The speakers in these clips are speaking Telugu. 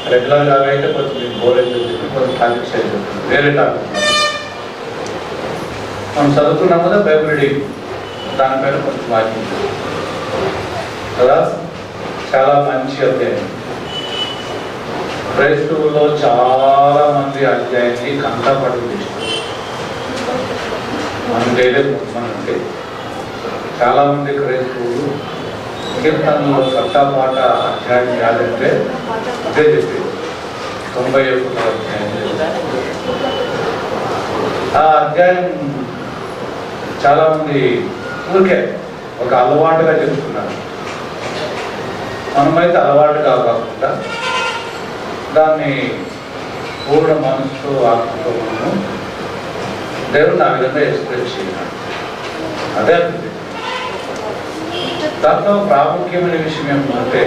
రెగ్యులర్గా అయితే కొంచెం మీకు బోర్ అవుతుంది, కొంచెం టాపిక్స్ అయితే వేరే టాపిక్ మనం చదువుకున్నాం కదా బైబిల్ రీడింగ్, దానిపైన కొంచెం వాక్యం కదా. చాలా మంచి అధ్యాయం. క్రైస్తవుల్లో చాలా మంది అధ్యాయాన్ని కంటపడి చేస్తారు. మనకి చాలా మంది క్రైస్తవులు కీర్తనలో కట్టపాట అధ్యాయం కాదంటే అదే చెప్పేది 91వ అధ్యాయం. ఆ అధ్యాయం చాలా మంది ఊరికే ఒక అలవాటుగా చెప్తున్నారు. మనమైతే అలవాటు కాకుండా దాన్ని పూర్ణ మనసుతో ఆత్మతో మనము దేవుడిని ఆ విధంగా ఎక్స్ప్రెస్ చేయాలి. అదే అర్థం. దాంట్లో ప్రాముఖ్యమైన విషయం ఏమంటే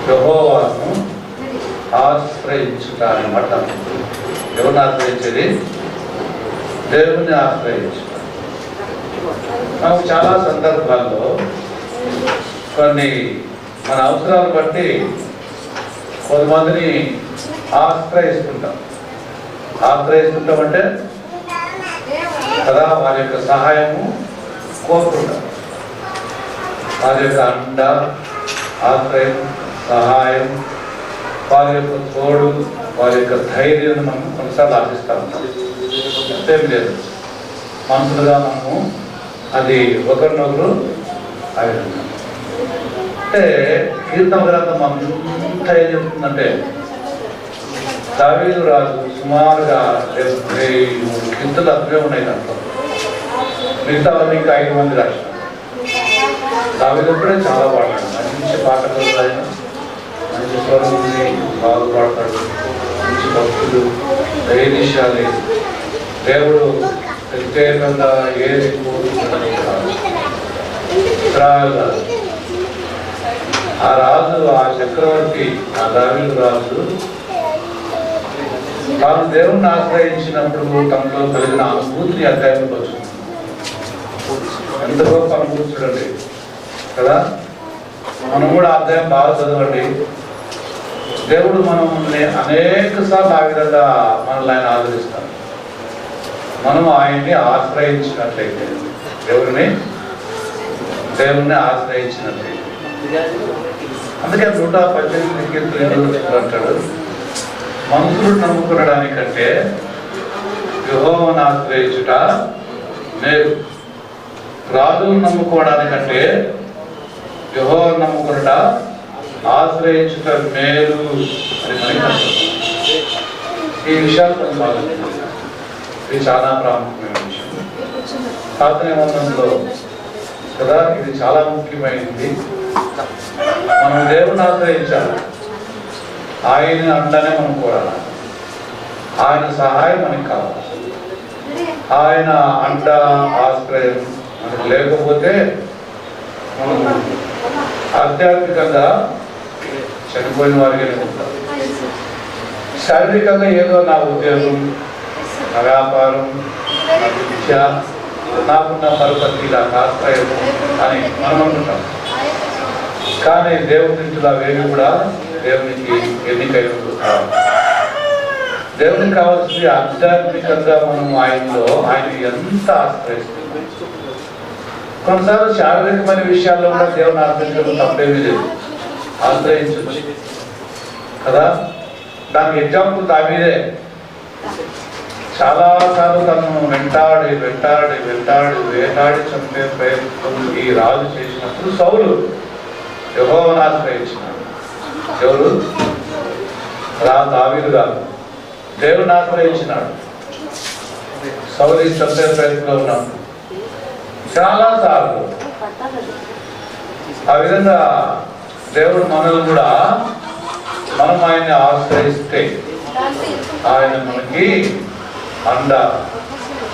యెహోవాను ఆశ్రయించుట అనమాట. ఎవరిని ఆశ్రయించేది? దేవుని ఆశ్రయించుట. మనకు చాలా సందర్భాల్లో కొన్ని మన అవసరాలు బట్టి కొంతమందిని ఆశ్రయిస్తుంటాం అంటే కదా వారి యొక్క సహాయము కోరుకుంటాం. వారి యొక్క అండ, ఆశ్రయం, సహాయం, వారి యొక్క తోడు, వారి యొక్క ధైర్యం మనం కొన్నిసార్లు ఆశిస్తూ ఉంటాం. అంతేం లేదు, మనుషులుగా మనము అది ఒకరినొకరు ఆ విధంగా. అంటే కీర్తన గ్రంథం అంతా ఏం చెప్తుందంటే దావీదు రాజు సుమారుగా 73 కీర్తనలు అర్థమే ఉన్నాయి దాంట్లో. మిగతా వాళ్ళు ఇంకా 5 మంది రాష్ట్రం. దావీదు కూడా చాలా పాడతాడు, మంచి పాటలు, ఆయన మంచి స్వరం ఉంది, బాగా పాడతాడు, మంచి భక్తులు, ధైర్యశాలి. దేవుడు ప్రత్యేకంగా ఏది ఆ రాజు, ఆ చక్రవర్తి, ఆ దావీదు రాజు తాను దేవుణ్ణి ఆశ్రయించినప్పుడు తనలో కలిగిన అనుభూతిని అధ్యాయంలో వచ్చింది. ఎంత గొప్ప అనుభూతి చూడండి కదా. మనం కూడా అధ్యాయం బాగా చదవండి. దేవుడు మనల్ని అనేక సార్లు ఆ విధంగా మనల్ని ఆయన ఆదరిస్తాడు. మనం ఆయన్ని ఆశ్రయించినట్లయితే, దేవుణ్ణి ఆశ్రయించినట్లయితే. అందుకే 118 కీర్తనలు అంటాడు, మనుషులు నమ్ముకునడానికంటే యెహోవాను ఆశ్రయించుట మేలు, రాజులను నమ్ముకోవడానికంటే యెహోవాను నమ్ముకునుట, ఆశ్రయించుట మేలు అని మనకి. ఈ విషయాలు కొంచెం ఆలోచించాలి. ఇది చాలా ప్రాముఖ్యమైన విషయం. పాత నిబంధనలో కదా ఇది చాలా ముఖ్యమైనది. మనం దేవుని ఆశ్రయించాలి, ఆయన అండనే మనం కోరాలి, ఆయన సహాయం మనకి కావాలి. ఆయన అండ, ఆశ్రయం మనకు లేకపోతే మనం ఆధ్యాత్మికంగా చనిపోయిన వారిగానే ఉంటాం. శారీరకంగా ఏదో నా ఉద్యోగం, నా వ్యాపారం, నా విద్య, నాకున్న పరపతి, నాకు ఆశ్రయం అని మనం అనుకుంటాం. కానీ దేవుని ఇంట్లో అవేవి కూడా దేవునికి ఎన్నికైనప్పుడు కావాలి. దేవునికి కావాల్సింది ఆధ్యాత్మికంగా మనం ఆయన ఎంత ఆశ్రయిస్తున్నాం. కొన్నిసార్లు శారీరకమైన విషయాల్లో కూడా దేవుని ఆశ్రయించడం తప్పేమీ లేదు, ఆశ్రయించవచ్చు కదా. దానికి ఎగ్జాంపుల్ దావీదే. చాలా సార్లు తను వేటాడి చంపే ప్రయత్నం ఈ రాజు చేసినప్పుడు సౌలు యెహోవాను ఆశ్రయించినాడు. ఎవరు? దావీదు కాదు, దేవుని ఆశ్రయించినాడు. సౌలు చంపే ప్రయత్నంలో ఉన్నాడు చాలా సార్లు. ఆ విధంగా దేవుడు మనల్ని కూడా మనం ఆయన్ని ఆశ్రయిస్తే ఆయన మనకి అండ,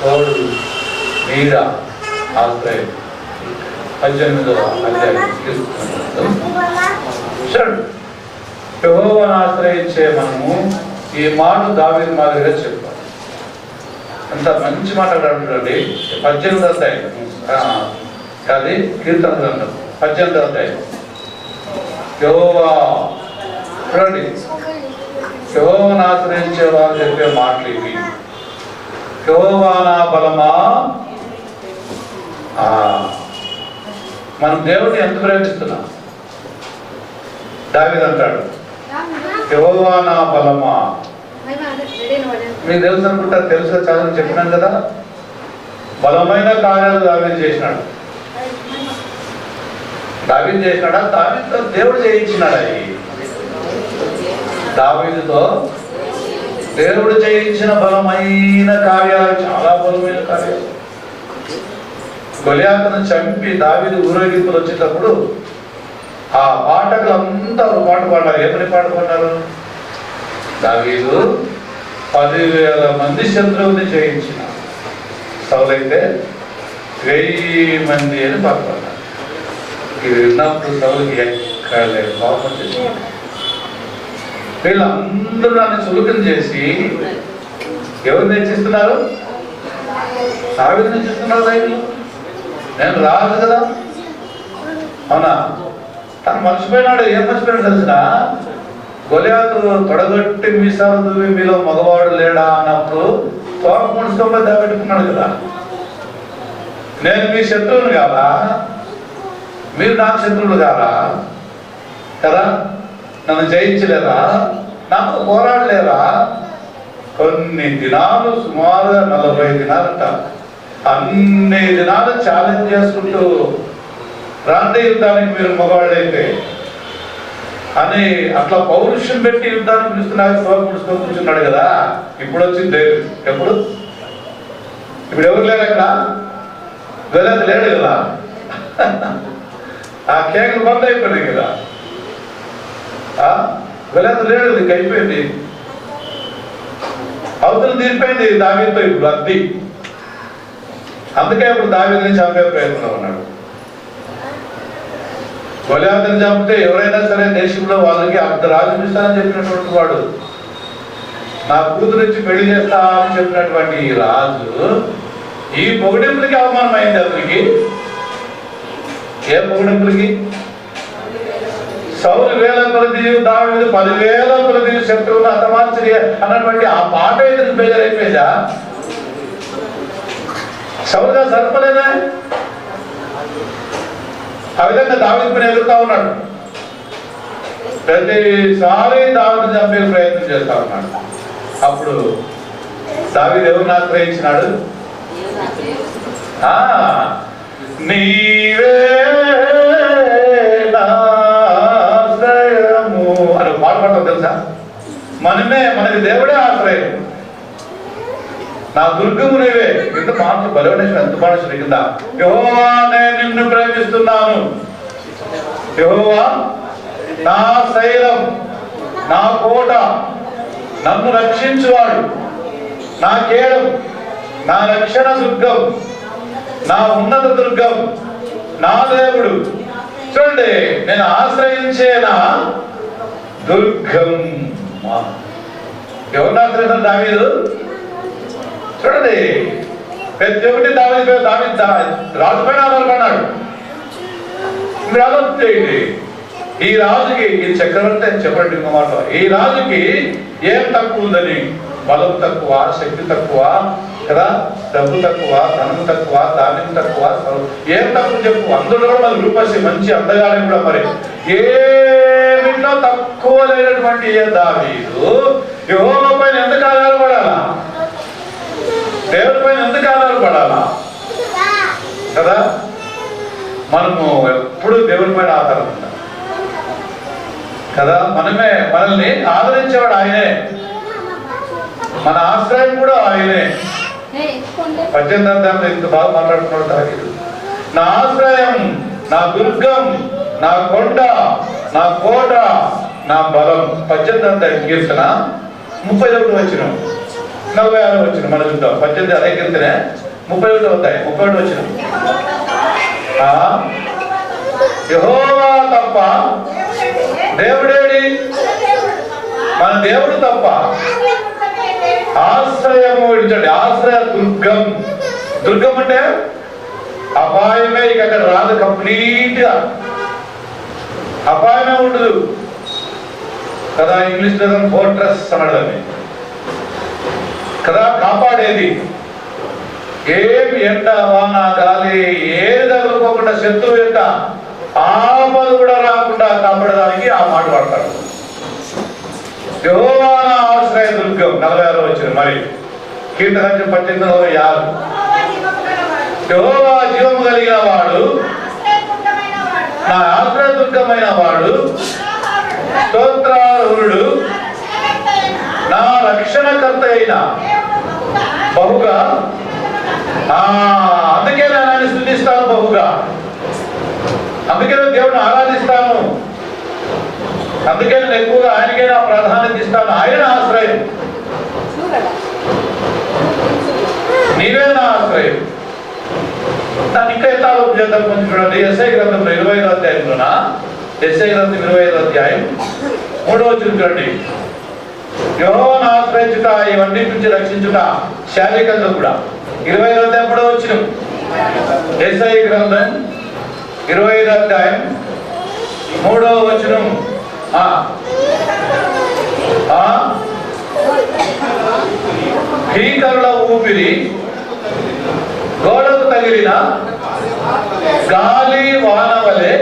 తోడు, నీడ, ఆశ్రయం. 18వ అధ్యాయం యెహోవాను ఆశ్రయించే మనము ఈ మాట దావీదు మాదిరిగా చెప్పాలి. అంత మంచి మాట అంటాడండి. 18వ అధ్యాయం అది కీర్తన గ్రంథం 18వ అధ్యాయం. యెహోవా చూడండి, యెహోవాను ఆశ్రయించే వారు చెప్పే మాటలు ఇవి. యెహోవా నా బలమా. మనం దేవుడిని ఎంత ప్రేమిస్తున్నాం? దావీదు అంటాడు, యెహోవా నా బలమా. మీకు తెలుసు అనుకుంటారు, తెలుసా? చాలా చెప్పినాను కదా, బలమైన కార్యాలు దావీదు చేసినాడు. దావీదు చేసినాడా? దావీదుతో దేవుడు చేయించినాడు. దావీదుతో దేవుడు చేయించిన బలమైన కార్యాలు, చాలా బలమైన కార్యాలు. గొలియాతును చంపి దావీదు ఊరేగింపులు వచ్చేటప్పుడు ఆ పాటలు అంతా ఒక పాట పాడారు. ఏమని పాట పాడారు? దావీదు 10,000 మంది శత్రువుని జయించిన, సౌలైతే 1000 మంది అని పాట పాడారు. ఇది విన్నప్పుడు సౌలుకి ఎక్కడ లేదు, కోపం చేసి వీళ్ళందరూ నన్ను చులుకం చేసి ఎవరు తెచ్చిస్తున్నారు? దావీదు తెచ్చిస్తున్నారు. రైతులు, నేను రాదు కదా. అవునా? తను మర్చిపోయినాడు. ఏం మర్చిపోయినాడు తెలిసిన? గొలియాతు తొడగొట్టి మీసాలు దువ్వి మీలో మగవాడు లేడా అన్నప్పుడు తోక ముడుచుకోలో దాబెట్టుకున్నాడు కదా. నేను మీ శత్రువుని కాదా? మీరు నాకు శత్రువులు కాదా కదా? నన్ను జయించలేరా? నాకు పోరాడలేరా? కొన్ని దినాలు, సుమారుగా 40 దినాలంట, అన్ని దినాలు ఛాలెంజ్ చేసుకుంటూ రాండి యుద్ధానికి మీరు మగవాళ్ళైతే అని అట్లా పౌరుషం పెట్టి యుద్ధానికి పిలుస్తున్నారు. తోపుడుస్తూ కూర్చున్నాడు కదా. ఇప్పుడు వచ్చింది దేవుడు. ఎప్పుడు? ఇప్పుడు ఎవరు లేరు అక్కడ. గొలియాతు లేడు కదా. ఆ కేకలు బంద్ అయిపోయినాయి కదా. గొలియాతు లేడు, ఇంక అయిపోయింది. అవతల తీరిపోయింది దావీదుతో ఇప్పుడు అద్ది. అందుకే ఇప్పుడు దావీదుని చంపే ప్రయత్నంలో ఉన్నాడు. గొలియాతుని చంపితే ఎవరైనా సరే దేశంలో వాళ్ళకి రాజు ఇస్తానని చెప్పినటువంటి వాడు, నా కూతురించి పెళ్లి చేస్తా అని చెప్పినటువంటి ఈ రాజు ఈ పొగిడింపులకి అవమానం అయింది అతనికి. ఏ పొగిడింపులకి? సౌలు 1000 కొలది, దావీదు 10,000 కొలది శత్రువులు హతమార్చి అన్నటువంటి ఆ పాట ఎదురు బేజరైపోయిందా? సౌలుగా సరిపలేదా? ఆ విధంగా దావీదు పైన ఎదురుతా ఉన్నాడు. ప్రతిసారి దావీదు చంపే ప్రయత్నం చేస్తా ఉన్నాడు. అప్పుడు దావీదు ఎవరిని ఆశ్రయించినాడు? నీవే ఆశ్రయము అని పాట పాడతాం తెలుసా? మనకి దేవుడే ఆశ్రయం. నా దుర్గము నీవే. ఇంత మాటలు బలవడేసిన ఎంత మాటలు కింద. యెహోవా నేను నిన్ను ప్రేమిస్తున్నాను. యెహోవా నా శైలం, నా కోట, నన్ను రక్షించువాడు, నా కేడం, నా రక్షణ దుర్గం, నా ఉన్నత దుర్గం, నా దేవుడు. చూడండి, నేను ఆశ్రయించే నా దుర్గం. ఎవరిని ఆశ్రయిస్తాడు దావీదు? చూడండి, ప్రతి ఒక్కటి దావీదు రాజు పైన ఆధారపడ్డాడు. మీరు ఆలోచన చేయండి, ఈ రాజుకి, ఈ చక్రవర్తి అని చెప్పండి ఇంకో మాట, ఈ రాజుకి ఏం తక్కువ ఉందని? బలం తక్కువ, శక్తి తక్కువ కదా, డబ్బు తక్కువ, ధనం తక్కువ, ధాన్యం తక్కువ, ఏం తక్కువ చెప్పు. అందులో కూడా మరి రూపసి మంచి అందగానే కూడా మరి ఏమిట్లో తక్కువ లేనటువంటి ఏ దావీదు యెహోవా పైన ఎందుకు ఆధారపడాలా? దేవుడి పైన ఎందుకు ఆధారపడాలా కదా? మనము ఎప్పుడు దేవుడి పైన ఆధారపడాలి కదా. మనల్ని ఆదరించేవాడు ఆయనే, మన ఆశ్రయం కూడా ఆయనే. 18వ అధ్యాయంలో ఇంత బాగా మాట్లాడుతున్నాడు దావీదు. నా ఆశ్రయం, నా దుర్గం, నా కొండ, నా కోట, నా బలం. 18వ అధ్యాయం కీర్తన 31 వచనం, 46 వచనం మన చూద్దాం. 18 అదే కీర్తనే, 31 అధ్యాయం 31 వచనం. యెహోవా తప్ప దేవుడేడి? మన దేవుడు తప్ప ఆశ్రయము విడిచండి. ఆశ్రయ దుర్గం. దుర్గం అంటే అపాయమే ఇక అక్కడ రాదు కంప్లీట్ గా. అపాయమే ఉండదు కదా. ఇంగ్లీష్ ఫోర్ట్రెస్ అన్నదాన్ని కదా, కాపాడేది. ఏమి ఎండ వాన గాలి ఏది తగులుకోకుండా శత్రువు యొక్క ఆపద కూడా రాకుండా కాపాడడానికి ఆ మాట వాడతాడు. యెహోవా నా ఆశ్రయ దుర్గం 46 వచ్చింది. మరి కీర్తన 18:5 యెహోవా జీవము కలిగిన వాడు, నా ఆశ్రయ దుర్గమైన వాడు, స్తోత్రార్హుడు, నా రక్షణకర్త అయిన బహుగా. అందుకే నేను ఆయన స్తుతిస్తాను బహుగా, అందుకే నేను దేవుడిని ఆరాధిస్తాను, అందుకే నేను ఎక్కువగా ఆయనకే నా ప్రాధాన్యత ఇస్తాను. ఆయన ఆశ్రయం, నీవే నా ఆశ్రయం. దాన్ని ఇంకా ఎంత ఆలోచన చేద్దాం కొంచెం చూడండి. యెషయా గ్రంథంలో 25వ అధ్యాయంలోనా, యెషయా గ్రంథం 25వ అధ్యాయం 3వ వచనం చూడండి. యెహోవాను ఆశ్రయించుట, ఇవన్నీ నుంచి రక్షించుట శారీరకంగా కూడా. 20వ అధ్యాయం 3వ వచనం, యెషయా గ్రంథం 25వ అధ్యాయం 3వ వచనం. భీకరుల ఊపిరి గోడకు తగిలిన గాలి వాన వలె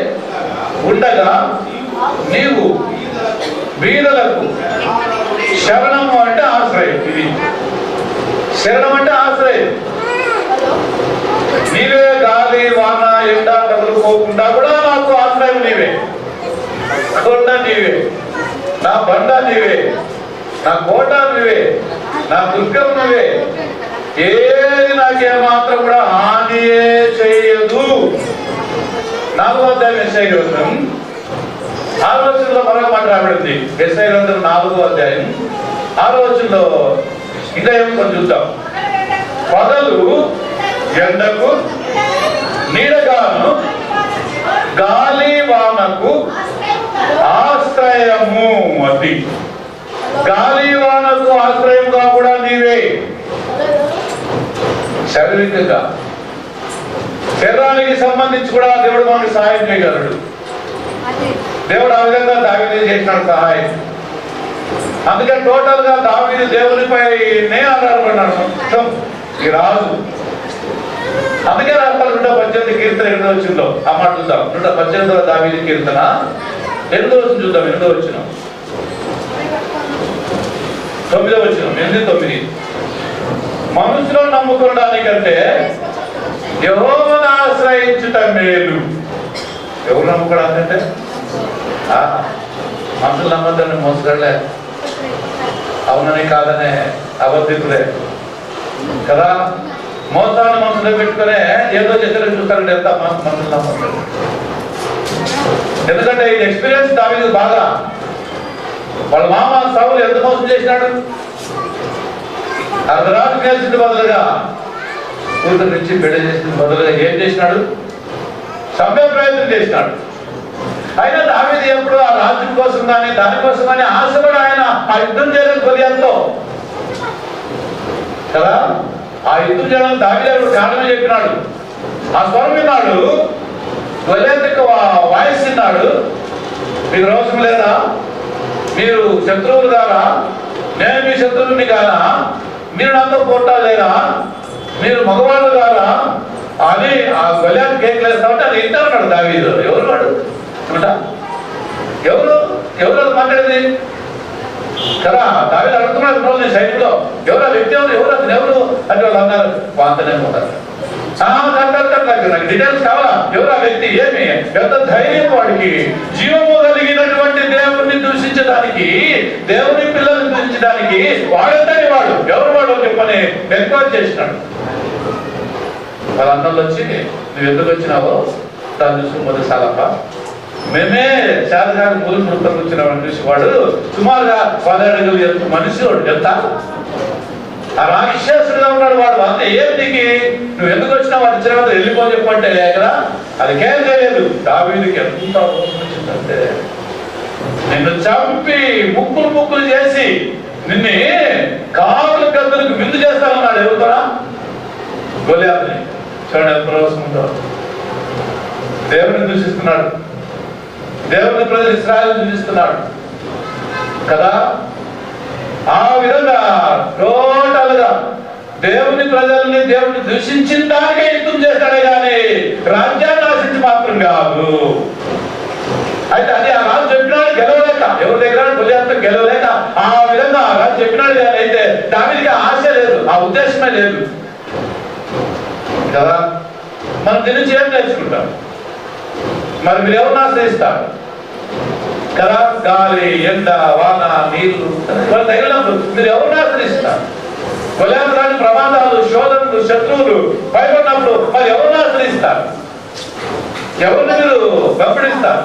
ఉండగా నీవు బీదలకు శరణము అంటే ఆశ్రయం. ఇది శరణం అంటే ఆశ్రయం. నీవే గాలి వాన ఎండ తగులుకోకుండా కూడా నాకు ఆశ్రయం నీవే, కొండ నీవే, నా బండ నీవే, నా కోట నువ్వే, నా దుర్గం నువ్వే, ఏది నాకేమాత్రం కూడా హానియే చేయదు. 4వ అధ్యాయం యెషయా గ్రంథం 6వ వచనంలో మరొక మాట రాబడింది. యెషయా గ్రంథం 4వ అధ్యాయం 6వ వచనంలో ఇంకా ఏమో కొంచెం చూద్దాం. పగలు ఎండకు నీడగాను, గాలి వానకు ఆశ్రయము. అది గాలి వానకు ఆశ్రయంగా కూడా నీవే. శారీరకంగా శరీరానికి సంబంధించి కూడా దేవుడు మనకి సహాయం చేయగలడు. దేవుడు ఆ విధంగా దావీదు చేసినాడు సహాయం. అందుకే టోటల్ గా దావీదు దేవునిపైనే ఆధారపడినాడు మొత్తం ఈ రాజు. అందుకే రాష్ట్రాలు 118 కీర్తన 8వ వచనంలో ఆ మాట చూద్దాం. 118వ దావీదు కీర్తన 8వ వచనం చూద్దాం. 8వ వచనం 9వ వచనం 8-9. మనుషులను నమ్ముకోవడానికంటే యెహోవాను ఆశ్రయించుట మేలు. ఎవరు నమ్ముకోవడానికంటే మనుషులు నమ్మద్దని మోసగలే, అవునని కాదనే అబద్ధికులే కదా. మోసాన్ని మనసులో పెట్టుకునే ఏదో చేసేది చూస్తారంటే ఎంత మనుషులు నమ్మకం. ఎందుకంటే ఈ ఎక్స్పీరియన్స్ దావీదు బాగా. వాళ్ళ మామ సౌలు ఎంత మోసం చేసినాడు. అర్ధరాత్రి కలిసిన బదులుగా కూతురు నుంచి పెళ్లి చేసిన బదులుగా ఏం చేసినాడు, చంపే ప్రయత్నం చేసినాడు. అయినా దావీదు ఎప్పుడు ఆ రాజ్యం కోసం కానీ దానికోసం కానీ ఆశపడి ఆయన ఆ యుద్ధం చేయడానికి కొలియాలతో కదా. ఆ యుద్ధం చేయడానికి దావీదు కారణమే చెప్పినాడు. ఆ స్వరం విన్నాడు, గొలియాతు వాయిస్ విన్నాడు. మీకు రోషం లేదా, మీరు శత్రువులు కారా, నేను మీ శత్రువుని కాదా, మీరు నాతో పోటాలేరా, మీరు మగవాళ్ళు కారా అని ఆ గొలియాతు కేక్ వేస్తామంటే అది ఇంటారు దావీదు. ఎవరు వాడు ఎవరు ఎవరు మాట్లాడేది కదా. దావీదు అడుగుతున్నాడు నేను సైన్యంలో ఎవరు ఆ వ్యక్తి, ఎవరు అతను ఎవరు అంటే వాళ్ళు అన్నారు వాంతనే ఉంటారు. నాకు డీటెయిల్స్ కావాలా, ఎవరు ఆ వ్యక్తి, ఏమి ఎంత ధైర్యం వాడికి, జీవము కలిగినటువంటి దేవుణ్ణి దూషించడానికి, దేవుని పిల్లల్ని దూషించడానికి వాడంతని వాడు ఎవరు వాడు చెప్పని ఎంక్వైరీ చేసినాడు. వాళ్ళ అన్నలు వచ్చి నువ్వు ఎందుకు వచ్చినావో దాన్ని చూసి మొదటిసాలప్ప మేమే శారదాన్ని మూలు నృత్యం వచ్చినామని చూసి వాడు సుమారుగా 17 అడుగులు మనిషి వాడు ఎంత ఆ రాక్షసుడుగా ఉన్నాడు వాడు. అంతే ఏం దిగి నువ్వు ఎందుకు వచ్చినా వాడు ఇచ్చిన వద్ద వెళ్ళిపో చెప్పంటే కదా అది కేర్ చేయలేదు. దావీదుకి ఎంత వచ్చిందంటే నిన్ను చంపి ముక్కులు చేసి నిన్ను కాకుల గద్దలకు విందు చేస్తానన్నాడు. ఎవరుతోనా గొలియాతుని. చూడండి ఎంత ప్రవేశం ఉందో. దేవుడిని దూషిస్తున్నాడు. దేవుని ప్రజలు ఇశ్రాయేలు దూషిస్తున్నాడు కదా. ఆ విధంగా టోటల్ గా దేవుని ప్రజల్ని దేవుని దూషించిన దానికే యుద్ధం చేస్తాడే కానీ రాజ్యాన్ని ఆశించి మాత్రం కాదు. అయితే అది ఆ రాజు చెప్పినాడు గెలవలేక, ఎవరి దగ్గర కొలియాత్తో గెలవలేక ఆ విధంగా ఆ రాజు చెప్పినాడు కానీ అయితే దానికి ఆశ లేదు, ఆ ఉద్దేశమే లేదు కదా. మనం దీని నుంచి ఏం నేర్చుకుంటాం? మరి మీరు ఎవరిని ఆశ్రయిస్తారు కదా? గాలి, ఎండ, వాన, నీళ్లు వాళ్ళు తగిలినప్పుడు మీరు ఎవరిని ఆశ్రయిస్తారు? కొలియాత్రాన్ని ప్రమాదాలు, శోధనలు, శత్రువులు భయపడినప్పుడు మరి ఎవరిని ఆశ్రయిస్తారు? ఎవరిని మీరు వెంబడిస్తారు?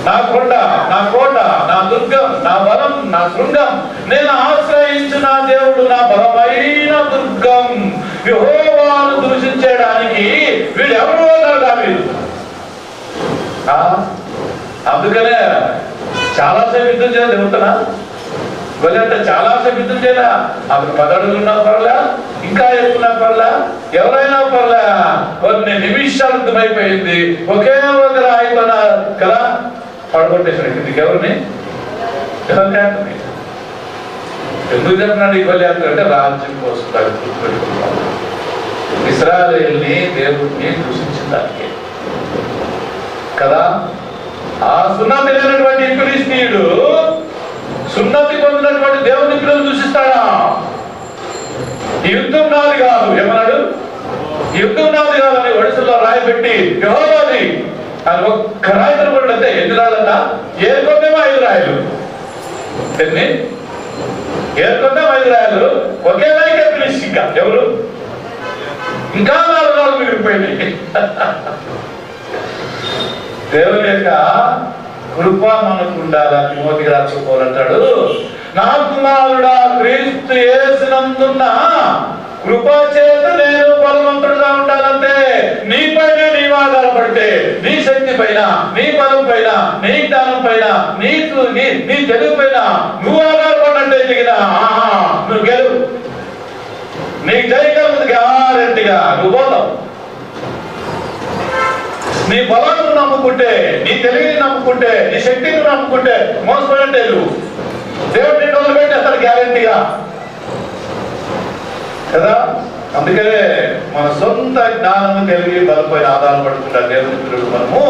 నా కొండ, నా కోట, నా దుర్గం, నా బలం, నా శృంగం, నేను ఆశ్రయించు నా దేవుడు, నా బలమైన దుర్గం. యెహోవాను దూషించడానికి వీడు ఎవరు అన్నారు దావీదు. అందుకనే చాలాసేపు యుద్ధం చేయాలి. చెబుతున్నా అంటే చాలాసేపు యుద్ధం చేయాలా? అప్పుడు 10 అడుగులు ఉన్నా పర్లే, ఇంకా ఎక్కువ పర్లే, ఎవరైనా పర్లే, కొన్ని నిమిషాలు యుద్ధమైపోయింది. ఒకే ఒక రాయితో కదా పడగొట్టేసాడు కిందికి. ఎవరిని? ఎందుకు చెప్పినాడు ఈ బలియాత్ర అంటే రాజ్యం కోసం గుర్తుపెట్టుకుంటాం. ఇశ్రాయేలుని దేవుడిని దూషించడానికి కదా. ఆ సున్నతి లేనటువంటి ఫిలిష్తీయుడు సున్నతి పొందినటువంటి దేవుని పిల్లలు దూషిస్తాడా? ఈ యుద్ధం నాది కాదు ఏమన్నాడు? ఈ యుద్ధం నాది కాదు అని ఒడిశల్లో రాయి పెట్టి యెహోవాది అని ఒక్క రాయితో పడితే ఎన్ని రాళ్ళంట? ఏరుకొందేమో 5 రాయలు. ఎన్ని ఏరుకొందేమో 5 రాయలు. ఒకే రాయికే ఫినిష్. ఇంకా ఎవరు? ఇంకా 4 రాళ్ళు మిగిలిపోయినాయి. దేవుని యొక్క కృప మనకు ఉండాలని తిమోతికి రాసుకోవాలంటాడు. నా కుమారుడా, క్రీస్తు యేసునందున్న కృప చేత నేను బలవంతుడుగా ఉండాలంటే నీపైనే నీవు ఆధారపడితే, నీ శక్తి పైన, నీ బలం పైన, నీ జ్ఞానం పైన, నీ తెలుగు పైన నువ్వు ఆధారపడినట్టే దిగిన నువ్వు గెలువు. నీకు జయగలదు గ్యారెంటీగా నువ్వు పోతావు. నీ బలాన్ని నమ్ముకుంటే, నీ తెలివిని నమ్ముకుంటే, నీ శక్తిని నమ్ముకుంటే మోసపోయినట్టే నువ్వు. దేవుడు నిన్ను వదిలిపెట్టేస్తాడు గ్యారెంటీగా కదా. అందుకనే మన సొంత జ్ఞానము, తెలివి, బలపైన ఆధారపడుతుంటారు దేవుని పిల్లలు. మనము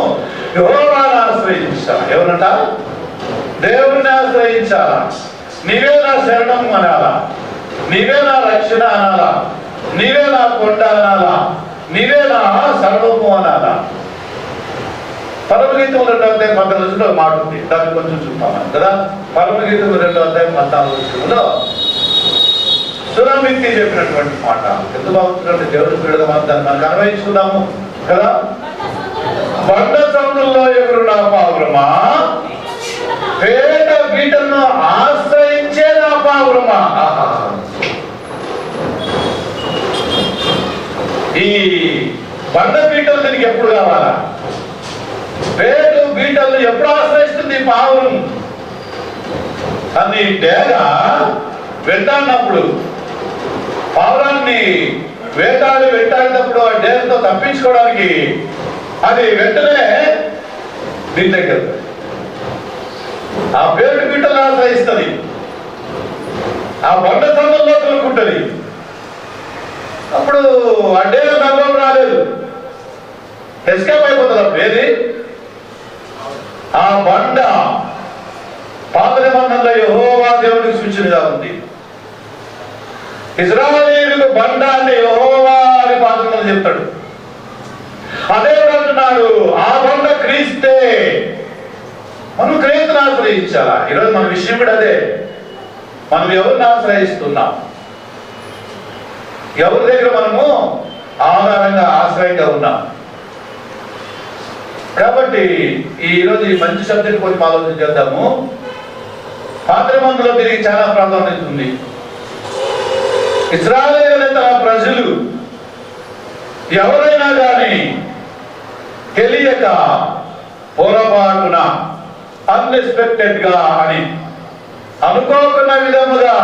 యెహోవాను ఆశ్రయించాలా. ఎవరంట? దేవుడిని ఆశ్రయించాలా. నీవే నా శరణం అనాలా, నీవే నా రక్షణ అనాలా, నీవే నా కొండ అనాలా, నీవే నా సర్వము అనాలా. పరమగీతం 2వ అధ్యాయం 14 మాట ఉంది, దాన్ని కొంచెం చూస్తామా కదా. పరమగీతం 2వ అధ్యాయం 14 సురమిత్తి చెప్పినటువంటి మాట ఎంత బాగుంటుందంటే దేవుడి పిల్లగా మనం దాన్ని మనకు అన్వయించుకున్నాము కదా. బండ సందుల్లో ఎగురు నా పావురమా, పేట బీటలను ఆశ్రయించే నా పావురమా. ఈ బండ బీటలు దీనికి ఎప్పుడు కావాలా? పేటు బీటలు ఎప్పుడు ఆశ్రయిస్తుంది పావురం? అది డేగ వెంటాడినప్పుడు, పావురాన్ని వెంటాడినప్పుడు ఆ డేగతో తప్పించుకోవడానికి అది వెంటనే దీని దగ్గర ఆ పేటు బీటలు ఆశ్రయిస్తుంది. ఆ బండ సందుల్లో తొలుకుంటుంది. అప్పుడు ఆ డేగ నగరం రాలేదు, ఎస్కేప్ అయిపోతుంది. అప్పుడు ఏది? ఆ బండ పాత నిబంధనలో యెహోవా దేవుడికి సూచనగా ఉంది. ఇశ్రాయేలుకు బండ అంటే యెహోవా అని పాత నిబంధనలో చెప్తాడు. అదే అంటున్నాడు, ఆ బండ క్రీస్తే. మనం క్రీస్తుని ఆశ్రయించాలా. ఈరోజు మన విషయం కూడా అదే. మనం ఎవరిని ఆశ్రయిస్తున్నాం? ఎవరి దగ్గర మనము ఆధారంగా ఆశ్రయంగా ఉన్నాం? కాబట్టి ఈరోజు ఈ మంచి సబ్జెక్ట్ కొంచెం ఆలోచన చేద్దాము. పాత నిబంధనలో తిరిగి చాలా ప్రాధాన్యత ఉంది. ఇశ్రాయేలు ప్రజలు ఎవరైనా కానీ తెలియక పొరపాటున అన్ఎక్స్పెక్టెడ్ గా అని అనుకోకున్న విధముగా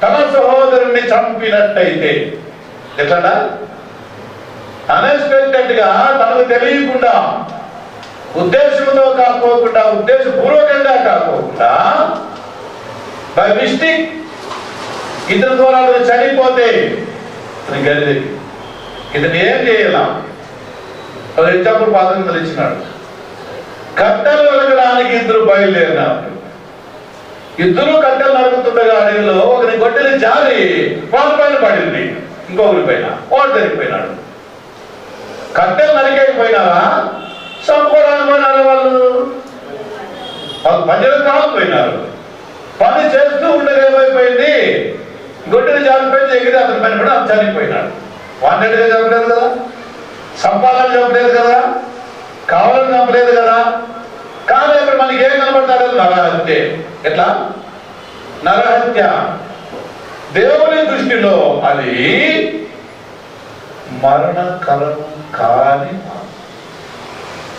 తన సహోదరుని చంపినట్టయితే ఎట్లా? అన్ఎక్స్పెక్టెడ్ గా తనకు తెలియకుండా ఉద్దేశంతో కాకపోకుండా, ఉద్దేశపూర్వకంగా కాకపోకుండా బై మిస్టేక్ ఇతని ద్వారా చనిపోతే గది ఇతను ఏం చేయాల? ఒక ఎగ్జాంపుల్ పాత్ర ఇచ్చినాడు. కట్టెలు నరకడానికి ఇద్దరు బయలుదేరినారు. ఇద్దరు కట్టెలు నరుకుతుండగా అడవిలో ఒకరి గొడ్డలి జారి వాడి పైన పడింది, ఇంకొకరి పైన. వాడు జరిగిపోయినాడు. కట్టెలు నరికేకపోయినారా? చంపుకోవడానికి పోయినారు. వాళ్ళు పని కాకపోయినారు. పని చేస్తూ ఉండగా ఏమైపోయింది? గొడ్డలి జారిపోయింది, ఎగిరి అతని పైన కూడా చనిపోయినాడు. వాడినట్టుగా చంపలేదు కదా, సంపాదన చంపలేదు కదా, కావాలని చంపలేదు కదా. కానీ ఇప్పుడు మనకి ఏం కనబడతాడు? నరహత్య. ఎట్లా? నరహత్య. దేవుని దృష్టిలో అది మరణకరము కాని.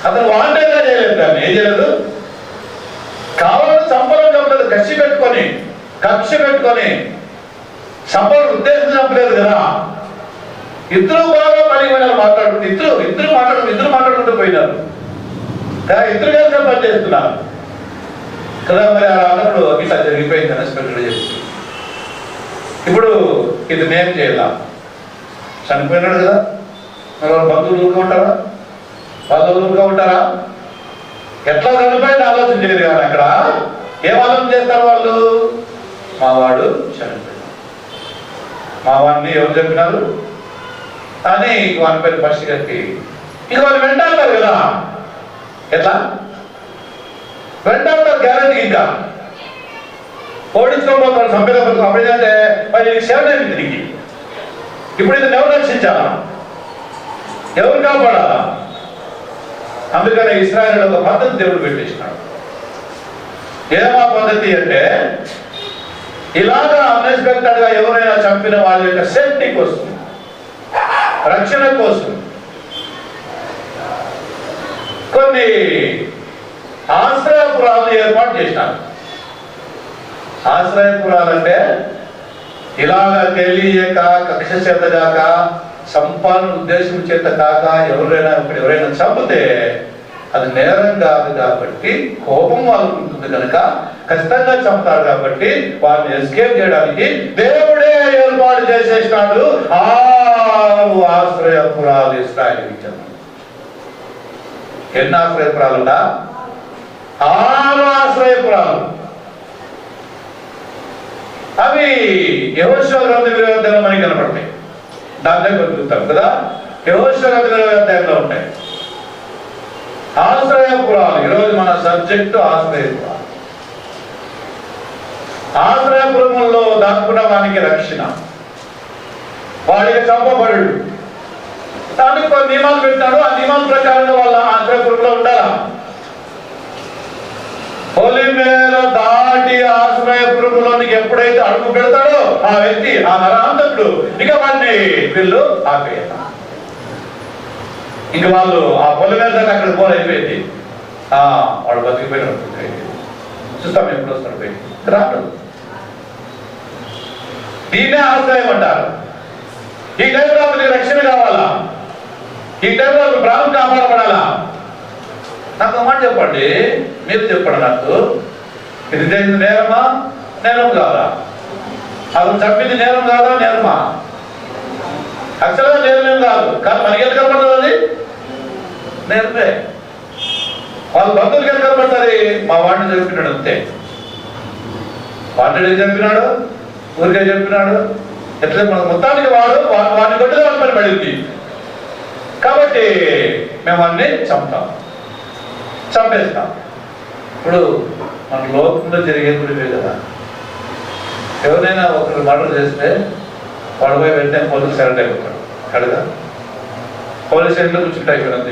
అతను వాంటెడ్గా చేయలేదు, దాన్ని ఏం చేయలేదు. కావాలని చంపాలని చంపలేదు, కక్ష పెట్టుకొని చంపాలని ఉద్దేశం చంపలేదు కదా. ఇద్దరు బాగా పని పోయినారు, మాట్లాడుకుంటూ ఇద్దరు మాట్లాడుకుంటూ పోయినారు. ఇద్దరు కలిసి పని చేస్తున్నారు కదా. మరి అన్నప్పుడు ఇట్లా జరిగిపోయింది అన్ఎక్స్పెక్టెడ్ చెప్తుంది. ఇప్పుడు ఇది నేమ్ చేయాల. చనిపోయినాడు కదా, మరి వాళ్ళ బంధువులు ఊరుకుంటారా? వాళ్ళు ఊరుకుంటారా? ఎట్లా చనిపోయింది ఆలోచన చేయరు కానీ అక్కడ ఏం ఆలోచన చేస్తారు వాళ్ళు? మావాడు చనిపోయాడు, మావాడిని ఎవరు చెప్పినారు అని వాని పేరు ఫస్ట్ గారికి ఇక వాళ్ళు వెంటాడతారు కదా. ఎట్లా వెంటాడతారు? గ్యారంటీ ఇంకా ఓడించుకోబోతారు. సంపేదపడుతుంది. అప్పుడేంటంటే మరి శరణి తిరిగి ఇప్పుడు ఇది ఎవరు రక్షించాలా? ఎవరు కాపాడాలా? అందుకనే ఇశ్రాయేలు ఒక పద్ధతి దేవుడు పెట్టేసినాడు. ఏమా పద్ధతి అంటే, ఇలాగా అన్ఎక్స్పెక్టెడ్ గా ఎవరైనా చంపిన వాళ్ళ యొక్క సేఫ్టీ కోసం, రక్షణ కోసం కొన్ని ఆశ్రయపురాలను ఏర్పాటు చేసినారు. ఆశ్రయపురాలంటే ఇలాగా తెలియక, కక్ష చేత కాక, సంపాదన ఉద్దేశం చేత కాక ఎవరైనా చంపితే అది నేరం కాదు కాబట్టి, కోపం వాళ్ళకు ఉంటుంది కనుక ఖచ్చితంగా చంపుతారు కాబట్టి వారిని ఎస్కేప్ చేయడానికి దేవుడే ఏర్పాటు చేసేసినాడు 6 ఆశ్రయపురాలు ఇశ్రాయేలుకి ఇచ్చారు. ఎన్ని ఆశ్రయపురాలుందా? 6 ఆశ్రయపురాలు. అవి యెహోషువ గ్రంథం 20వ అధ్యాయంలో మనకి కనపడతాయి. దాని దగ్గర చూస్తాం కదా, యెహోషువ గ్రంథం 20వ అధ్యాయంలో ఉంటాయి ఆశ్రయపురాలు. ఈరోజు మన సబ్జెక్టు ఆశ్రయపురాలు. ఆశ్రయపురముల్లో దాక్కున్న వానికి రక్షణ, వాడికి చంపబడు. దానికి కొన్ని నియమాలు పెట్టాడు. ఆ నియమాల ప్రకారంగా వాళ్ళ ఆశ్రయపురంలో ఉండాలా. పొలిమేర దాటి ఆశ్రయపురంలోనికి ఎప్పుడైతే అడుగు పెడతాడో ఆ వ్యక్తి, ఆ నరహంతకుడు, ఇక వాడిని వీళ్ళు ఆపేయాలి. ఇంక వాళ్ళు ఆ పొలిమేర దాకా అక్కడ పోలు అయిపోయింది. వాడు బతికిపోయినట్టు చూస్తాం. ఎప్పుడు వస్తాడు పోయి రాడు. దీన్నే ఆశ్రయం అంటారు. ఈ టైంలో మీకు రక్షణ కావాలా? ఈ టైంలో ప్రాణం కాపాడబడాలా? నాకు మాట చెప్పండి, మీరు చెప్పండి నాకు. ఇది చేసింది నేరమా, నేరం కాదా? అతను చంపింది నేరం కాదా, నేరమా? యాక్చువల్గా నేరమేం కాదు, కానీ మనకి ఎంత కనపడుతుంది? అది నేరమే. వాళ్ళ బంధువులకి ఎంత కనపడుతుంది? మా వాడిని చంపినాడు అంతే. వాడిని చంపినాడు, ఊరికే చంపినాడు. ఎట్లా మొత్తానికి వాడిని కొట్టితే వాడి పని పడింది కాబట్టి మేము వాడిని చంపేస్తాం. ఇప్పుడు మన లోకంలో జరిగేది కూడా ఇవే కదా. ఎవరైనా ఒకరు మర్డర్ చేస్తే వాడు పోయి వెంటనే పోలీసు సరెండర్ అయిపోతాడు కడగా. పోలీసు స్టేషన్లో కూర్చుంటే అయిపోయినంత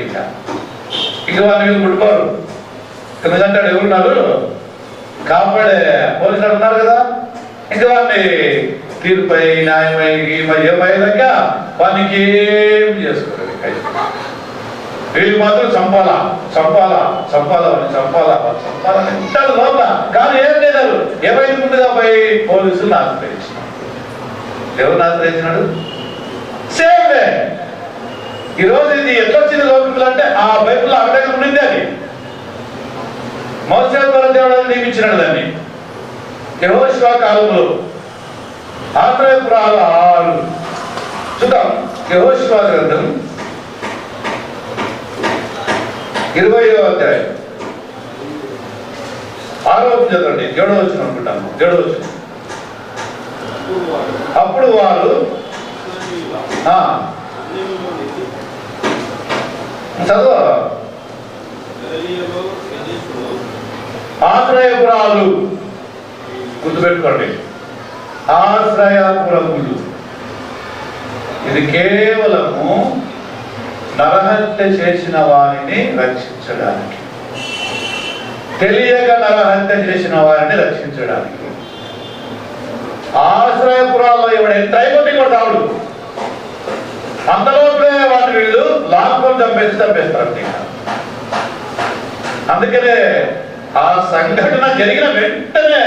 ఇంకా వాడిని వీళ్ళు ముట్టుకోరు. ఎందుకంటే ఎవరున్నారు? కాపాడే పోలీసులు ఉన్నారు కదా. ఇంకా వాడిని తీర్పై న్యాయమై ఏమయ్యేదాకా వానికి ఏం చేసుకోలేదు. వీళ్ళు మాత్రం చంపాలా ఉంటారు లోపల. కానీ ఏం లేదు, ఏమైంది ముందుగా పోయి పోలీసులను ఆశ్రయించినాడు. ఎవరిని ఆశ్రయించినాడు? సేమ్ ఈరోజు ఇది ఎట్లా వచ్చింది లోపల అంటే ఆ బైబిల్లో అక్కడ ఉండింది. అది మోసే ద్వారా దేవుడు నియమించినాడు దాన్ని. యెహోషువ కాలంలో ఆశ్రయపురాలు 6 చూద్దాం. యెహోషువ గ్రంథం 20వ అధ్యాయం 6వ వచనం చదవండి. 7వ వచనం అనుకుంటాను. 7వ వచనం. అప్పుడు వారు చదువు. ఆశ్రయపురాలు గుర్తుపెట్టుకోండి. ఆశ్రయపురములు ఇది కేవలము నరహత్య చేసిన వారిని రక్షించడానికి, తెలియక నరహత్య చేసిన వారిని రక్షించడానికి. ఆశ్రయపురాల్లో ఎవడు ఎంత అయిపోతే కూడా రావుడు, అంతలోపే వాటిని వీళ్ళు లాక్కొని చంపేస్తారు. అందుకనే ఆ సంఘటన జరిగిన వెంటనే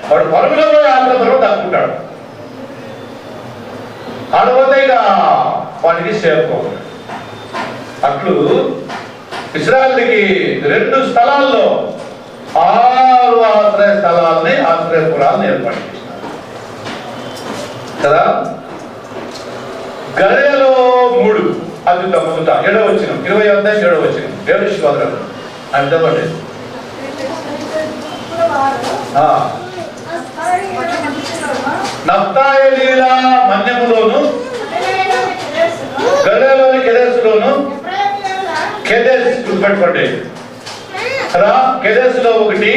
వాడు పరుగులో ఆశ్రయపురం దాక్కుంటాడు. ఆడపోతే ఇక వాటికి చేరుకోవాలి. అట్లు ఇశ్రాయేలుకి 2 స్థలాల్లో 6 ఆశ్రయ స్థలాలని, ఆశ్రయపురాలను ఏర్పాటు చేసినారు కదా. గలిలయలో 3 అది మొదట 7వ వచనం, 20వ అధ్యాయం 7వ వచనం. దేవుని స్తోత్రం. అర్థమండి. నఫ్తాయేలీల మన్యములోను, గలిలయలోని కెదెసులోను, కెదెస్ గుర్తుపెట్టుకోండి కదా. కెదెసులో 1,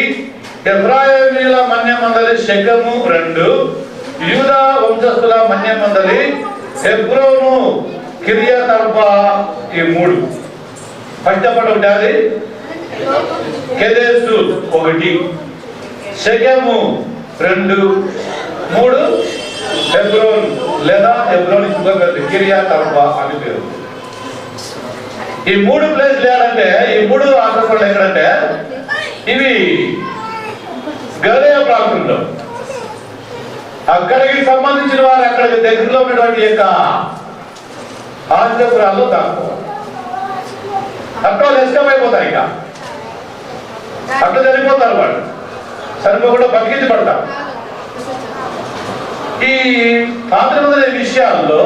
ఎఫ్రాయిమీల మన్యమందలి షెకెము 2, యూదా వంశస్థుల మన్యమందలి హెబ్రోను కిర్యతర్బా ఈ 3. పట్టపడి ఉంటుంది. కెదెసు 1, షెకెము 2, 3 హెబ్రోన్ లేదా హెబ్రోన్ కిర్యతర్బా అని పేరు. ఈ 3 ప్లేస్లు ఏడంటే, ఈ 3 ఆశ్రమాలు ఎక్కడంటే ఇవి గలిలయ ప్రాంతంలో, అక్కడికి సంబంధించిన వారు అక్కడికి దగ్గరలో ఉన్నటువంటి యొక్క ఆశ్రమాల్లో దాక్కోవాలి. అట్లా ఎస్కేప్ అయిపోతారు. ఇక అట్లా చనిపోతారు. వాళ్ళు చనిపోకుండా బతికించబడతారు. ఈ పాత్ర విషయాల్లో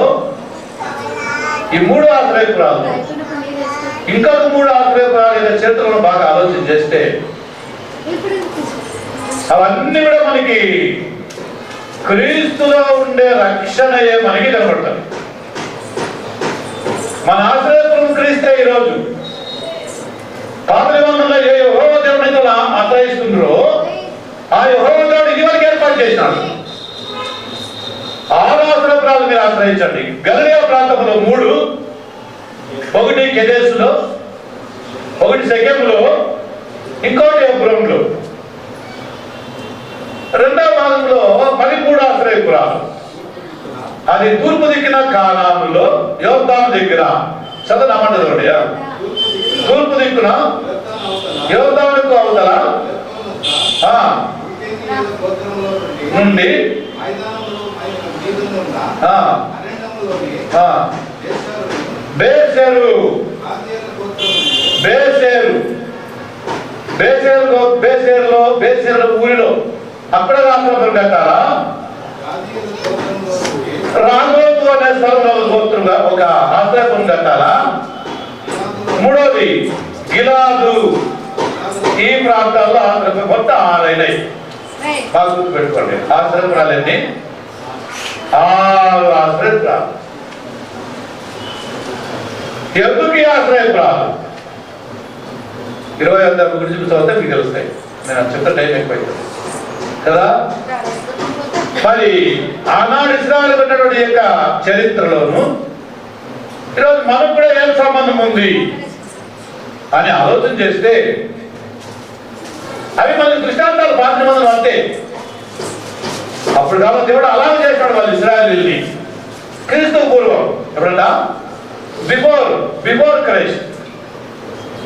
ఈ 3 ఆశ్రయపురాలు, ఇంకొక 3 ఆశ్రయపురాలు చరిత్రలో బాగా ఆలోచన చేస్తే అవన్నీ కూడా మనకి క్రీస్తులో ఉండే రక్షణయే మనకి కనబడతాయి. మన ఆశ్రయపురం క్రీస్తే. ఈరోజు పాత నిబంధనలో ఏ యెహోవా దేవుడిని ఆశ్రయిస్తుండ్రో ఆ యెహోవా దేవుడు ఇదివరకు ఏర్పాటు చేసినాడు. 6 ఆశ్రయపురాలు మీరు ఆశ్రయించండి. గలిలయ ప్రాంతంలో 3, 1 కెదెసులో, 1 షెకెములో, ఇంకోటి హెబ్రోనులో. 2వ భాగంలో 13 ఆశ్రయపురాలు. అది తూర్పు దిక్కున కానానులో యోర్దాను దగ్గర. చదవమంటది. తూర్పు దిక్కున యోర్దానుకు అవతల నుండి బేసేరు ఊరిలో అక్కడ ఆశ్రమం కట్టారా. రాగోతు అనే స్థలంలో గోత్రంగా ఒక ఆశ్రమం కట్టాలా. 3వది గిలాదు. ఈ ప్రాంతాల్లో ఆశ్రమం మొత్తం 6 అయినాయి. బాగా గుర్తుపెట్టుకోండి. ఆశ్రమాలన్నీ 6 ఆశ్రయపురాలు. ఎందుకు ఈ ఆశ్రయపురాలు? 20 అధ్యాయం గురించి చదివితే మీకు తెలుస్తాయి. నేను చెప్తే టైం ఎక్కువైంది కదా. మరి ఆనాడు ఇశ్రాయేలు ఉన్నటువంటి యొక్క చరిత్రలోను ఈరోజు మనకు కూడా ఏం సంబంధం ఉంది అని ఆలోచన చేస్తే అవి మనకి దృష్టాంతాలు పాత నిబంధనలు అంతే. అప్పుడు కాబట్టి దేవుడు అలాగే చేశాడు వాళ్ళు ఇశ్రాయేలుని. క్రీస్తు పూర్వం ఎప్పుడంటా బిఫోర్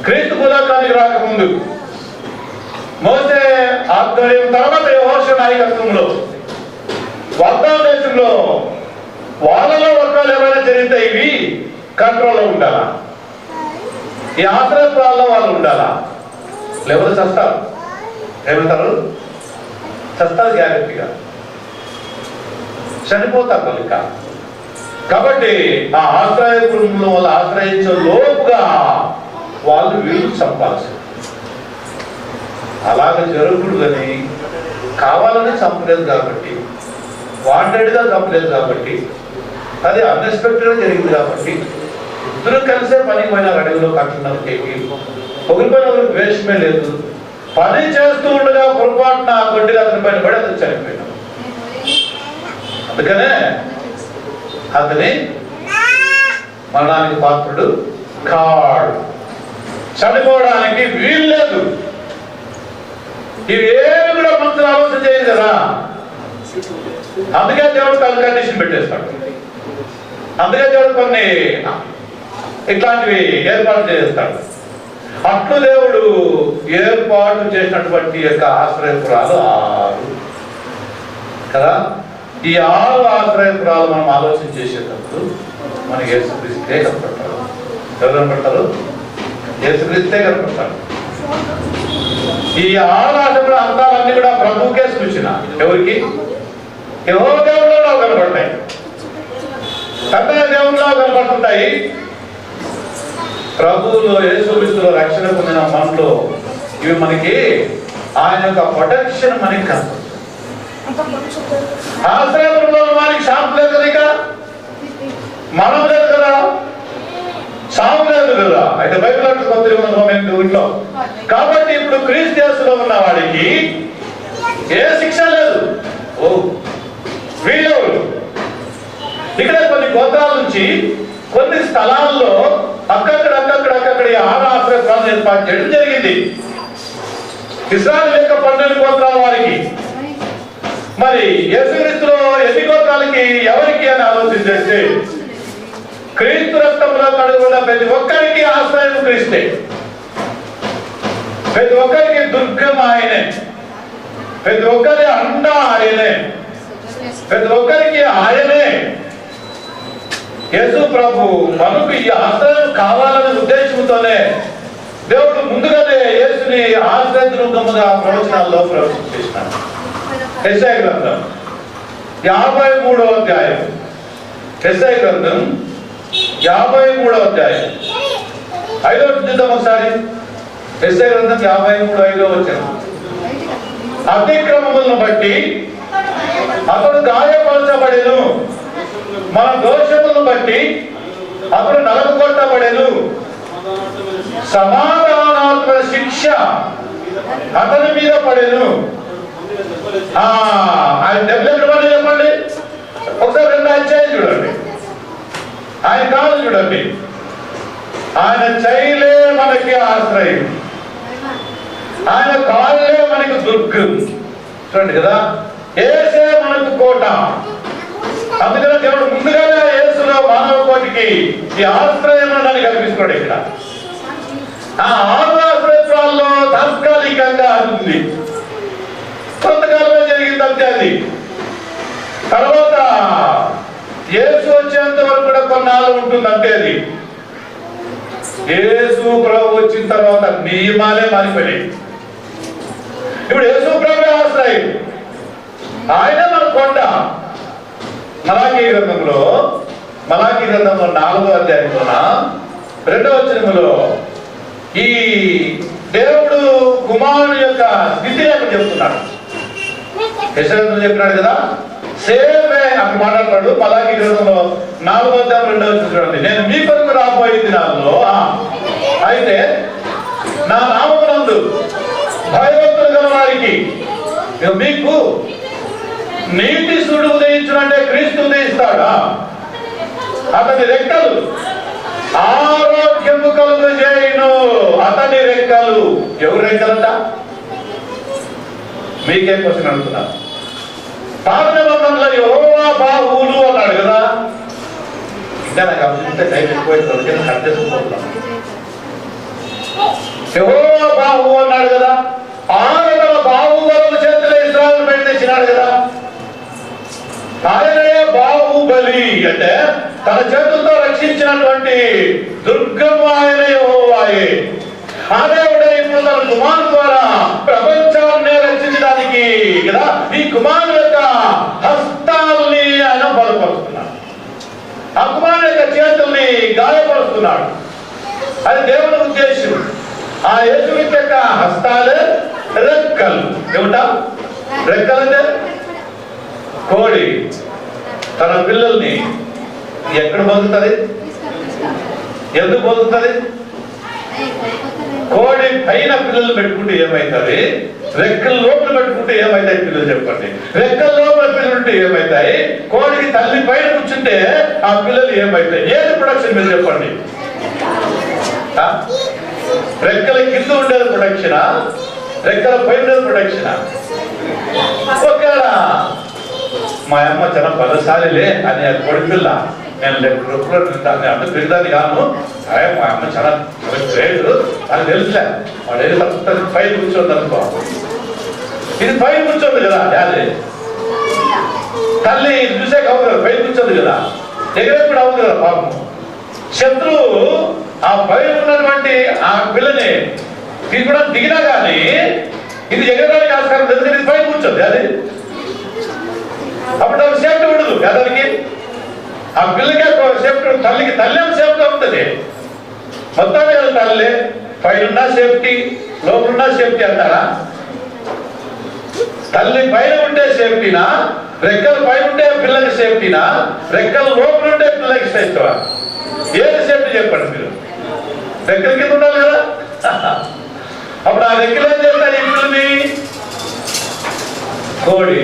క్రీస్తు పూర్వకానికి రాకముందు మోసే ఆధ్వర్యం తర్వాత యెహోషువ నాయకత్వంలో వాగ్దాన దేశంలో వాళ్ళలో వర్గాలు ఏమైనా జరిగితే ఇవి కంట్రోల్లో ఉండాలా. ఈ ఆశ్రయపురాల్లో వాళ్ళు ఉండాలా. లేకపోతే చస్తారు. ఏమంటారు? చస్తారు, గ్యారెంటీగా చనిపోతారు వాళ్ళు ఇంకా. కాబట్టి ఆ ఆశ్రయపురంలో వాళ్ళు ఆశ్రయించే లోపుగా వాళ్ళు వీళ్ళు చంపాల్సింది. అలాగ జరగకూడదని కావాలని చంపలేదు కాబట్టి, వాంటెడ్గా చంపలేదు కాబట్టి, అది అన్ఎక్స్పెక్టెడ్గా జరిగింది కాబట్టి ఇద్దరు కలిసే పనికి పోయిన అడవిలో కట్టున్నారు కేకి. ఒకరిపైన ఒకరికి ద్వేషమే లేదు. పని చేస్తూ ఉండగా పొరపాటున కొద్దిగా అతని పైన పడి అతను చనిపోయినాడు. అందుకనే అతని మరణానికి పాత్రుడు కాడు, చనిపోవడానికి వీలు లేదు. ఇవేమి కూడా మనసులో ఆలోచన చేయదు కదా. అందుకే దేవుడు కండిషన్ పెట్టేస్తాడు. అందుకే దేవుడు కొన్ని ఇట్లాంటివి ఏర్పాటు చేస్తాడు. అట్లు దేవుడు ఏర్పాటు చేసినటువంటి యొక్క ఆశ్రయపురాలు 6 కదా. ఈ 6 ఆశ్రయపురాలు మనం ఆలోచన చేసేటప్పుడు మనకి యేసుక్రీస్తే కనపడతారు. ఎవరు కనపడతారు? యేసుక్రీస్తే కనపడతారు. ఈ 6 ఆశ్రమ అంతాలన్నీ కూడా ప్రభువుకే సూచన. ఎవరికి? యెహోవా దేవుళ్ళలో కనపడతాయి, తండ్రి దేవుళ్ళలో కనపడుతుంటాయి. ప్రభువులో యేసుక్రీస్తులో రక్షణ పొందిన మనలో ఇవి మనకి ఆయన యొక్క ప్రొటెక్షన్ మనకి కనపడుతుంది. ఆశ్రయంలో మనకి శాంతి లేదు కదా, ఇక మనం లేదు కదా, సాగు లేదు కదా. అయితే బైబిల్ అంటే ఇంట్లో కాబట్టి ఇప్పుడు క్రీస్తు యేసులో ఉన్న వాడికి ఏ శిక్ష లేదు. వీళ్ళెవరు? ఇక్కడ కొన్ని గోత్రాల నుంచి కొన్ని స్థలాల్లో అక్కక్కడ 6 ఆశ్రయపురాలను ఏర్పాటు చేయడం జరిగింది. ఇశ్రాయేలు యొక్క 12 గోత్రాల వారికి. మరి యేసుక్రీస్తులో ఎన్ని గోత్రాలకి ఎవరికి అని ఆలోచన చేస్తే క్రీస్తు రక్తంలో కడుగున్న ప్రతి ఒక్కరికి ఆశ్రయం క్రీస్తే, ప్రతి ఒక్కరికి దుర్గం ఆయనే, ప్రతి ఒక్కరి అండ ఆయనే, ప్రతి ఒక్కరికి ఆయనే. యేసు ప్రభు మనకు ఈ ఆశ్రయం కావాలనే ఉద్దేశంతోనే దేవుడు ముందుగానే యేసుని ఆశ్రయరూపముగా ప్రవచనాల్లో ప్రవేశించేసినాడు. యెషయా గ్రంథం 53వ అధ్యాయం. యెషయా గ్రంథం 53వ అధ్యాయం 5వ చూద్దాం ఒకసారి. యెషయా గ్రంథం 53:5 వచనం. అతిక్రమములను బట్టి అతడు గాయపరచబడెను, మన దోషములను బట్టి అతడు నలగొట్టబడెను, సమాధానాత్మక శిక్ష అతని మీద పడెను. ఆయన దెబ్బలు ఎక్కడ పడి చెప్పండి ఒకసారి. 2 అధ్యాయం చూడండి, ఆయన కాలు చూడండి. ఆయన చైలే మనకి ఆశ్రయం, ఆయన కాళ్ళే మనకు దుర్గం. చూడండి కదా, యేసే మనకు కోట. అందుకనే దేవుడు ముందుగానే యేసులో మానవ కోటికి ఈ ఆశ్రయం అని కల్పిస్తున్నాడు. ఇక్కడ ఆ 6 ఆశ్రయపురాల్లో తాత్కాలికంగా ఉంది, కొంతకాలమే జరిగింది అంతే. అది తర్వాత యేసు వచ్చేంత వరకు కూడా కొన్నాళ్ళు ఉంటుంది అంతే. అది యేసు ప్రభు వచ్చిన తర్వాత నియమాలే మారిపోయాయి. ఇప్పుడు యేసు ప్రభు ఆశ్రయం, ఆయన మన కొండ. మలాకీ గ్రంథంలో 4వ అధ్యాయంలోన 2వ వచనంలో ఈ దేవుడు కుమారుడు యొక్క స్థితిని అక్కడ చెప్తున్నాడు. యెషయా చెప్పినాడు కదా, సేమే అక్కడ మాట్లాడతాడు. మలాకీ గ్రంథంలో 4వ అధ్యాయం 2వ వచనం చూడండి. నేను మీ కొరకు రాబోయే దినాల్లో అయితే నా నామమునందు భయభక్తులు గల వారికి, మీకు నీతి సూర్యుడు ఉదయించునంటే క్రీస్తు ఉదయిస్తాడా, అతని రెక్కలు ఆరోగ్యము కలుగు చేయును. అతని రెక్కలు, ఎవరు రెక్కలంట? మీకే క్వశ్చన్ అడుగుతున్నా. పాత నిబంధనలో యెహోవా బాహువులు అన్నాడు కదా. ఇంకా నాకు అభివృద్ధి టైం ఎక్కువైతుంది, కట్ చేసుకుంటున్నాను. యెహోవా బాహువు అన్నాడు కదా. ఆయన బాహుబలు చేతులు ఇశ్రాయేలు బయట తెచ్చినాడు కదా. ఆయనే బాహుబలి అంటే తన చేతులతో రక్షించినటువంటి దుర్గము ఆయన యెహోవాయే. ఆ దేవుడే దేవుడు తన కుమారు ద్వారా ప్రపంచాన్ని రక్షించడానికి కదా ఈ కుమారు యొక్క హస్తాలని ఆయన బలపరుస్తున్నాడు, ఆ కుమారు యొక్క చేతుల్ని గాయపరుస్తున్నాడు. అది దేవుని ఉద్దేశం. ఆ యేసు యొక్క హస్తాలే రెక్కలు. ఏమిటా రెక్కలంటే? కోడి తన పిల్లల్ని ఎక్కడ పొందుతుంది? ఎందుకు పొందుతుంది? కోడి పైన పిల్లలు పెట్టుకుంటే ఏమవుతుంది? రెక్కల లోపల పెట్టుకుంటే ఏమవుతాయి పిల్లలు చెప్పండి? రెక్కల లోపల పిల్లలు ఉంటే ఏమవుతాయి? కోడికి తల్లి పైన కూర్చుంటే ఆ పిల్లలు ఏమవుతాయి? ఏది ప్రొడక్షన్ మీరు చెప్పండి? రెక్కల కింద ఉండేది ప్రొడక్షనా? రెక్కల పైన ఉండేది ప్రొడక్షనా? ఒకవేళ మా అమ్మ చాలా బలశాలిలే అని కోడి పిల్ల నేను అంటే పెరిగిదాన్ని కాను, మా అమ్మ చాలా గ్రేట్ అని తెలుసులే. వాడు ఏది పై కూర్చోండి అనుకో, ఇది పై కూర్చోండి కదా అదే తల్లి చూసే కావు కదా, పై కూర్చోంది కదా, ఎగరెప్పుడు అవుతుంది కదా పాపం. శత్రువు ఆ పై ఉన్నటువంటి ఆ పిల్లని తీసుకోవడానికి దిగినా కానీ ఇది ఎగరడానికి ఆస్కారం లేదు, ఇది పై కూర్చోంది. అది అప్పుడు దానికి సేఫ్టీ ఉండదు దానికి, ఆ పిల్లకే సేఫ్టీ, తల్లికి తల్లి సేఫ్గా ఉంటుంది. మొత్తాన్ని కదా తల్లి పైన సేఫ్టీ లోపల సేఫ్టీ అంటారా? తల్లి పైన ఉంటే సేఫ్టీనా? రెక్కలు పైన ఉంటే పిల్లకి సేఫ్టీనా? రెక్కలు లోపల ఉంటే పిల్లకి సేఫ్టీవా? ఏది సేఫ్టీ చెప్పండి మీరు? రెక్కల కింద ఉండాలి కదా. అప్పుడు ఆ రెక్కలు ఏం చేస్తారు? ఈ పిల్లల్ని కోడి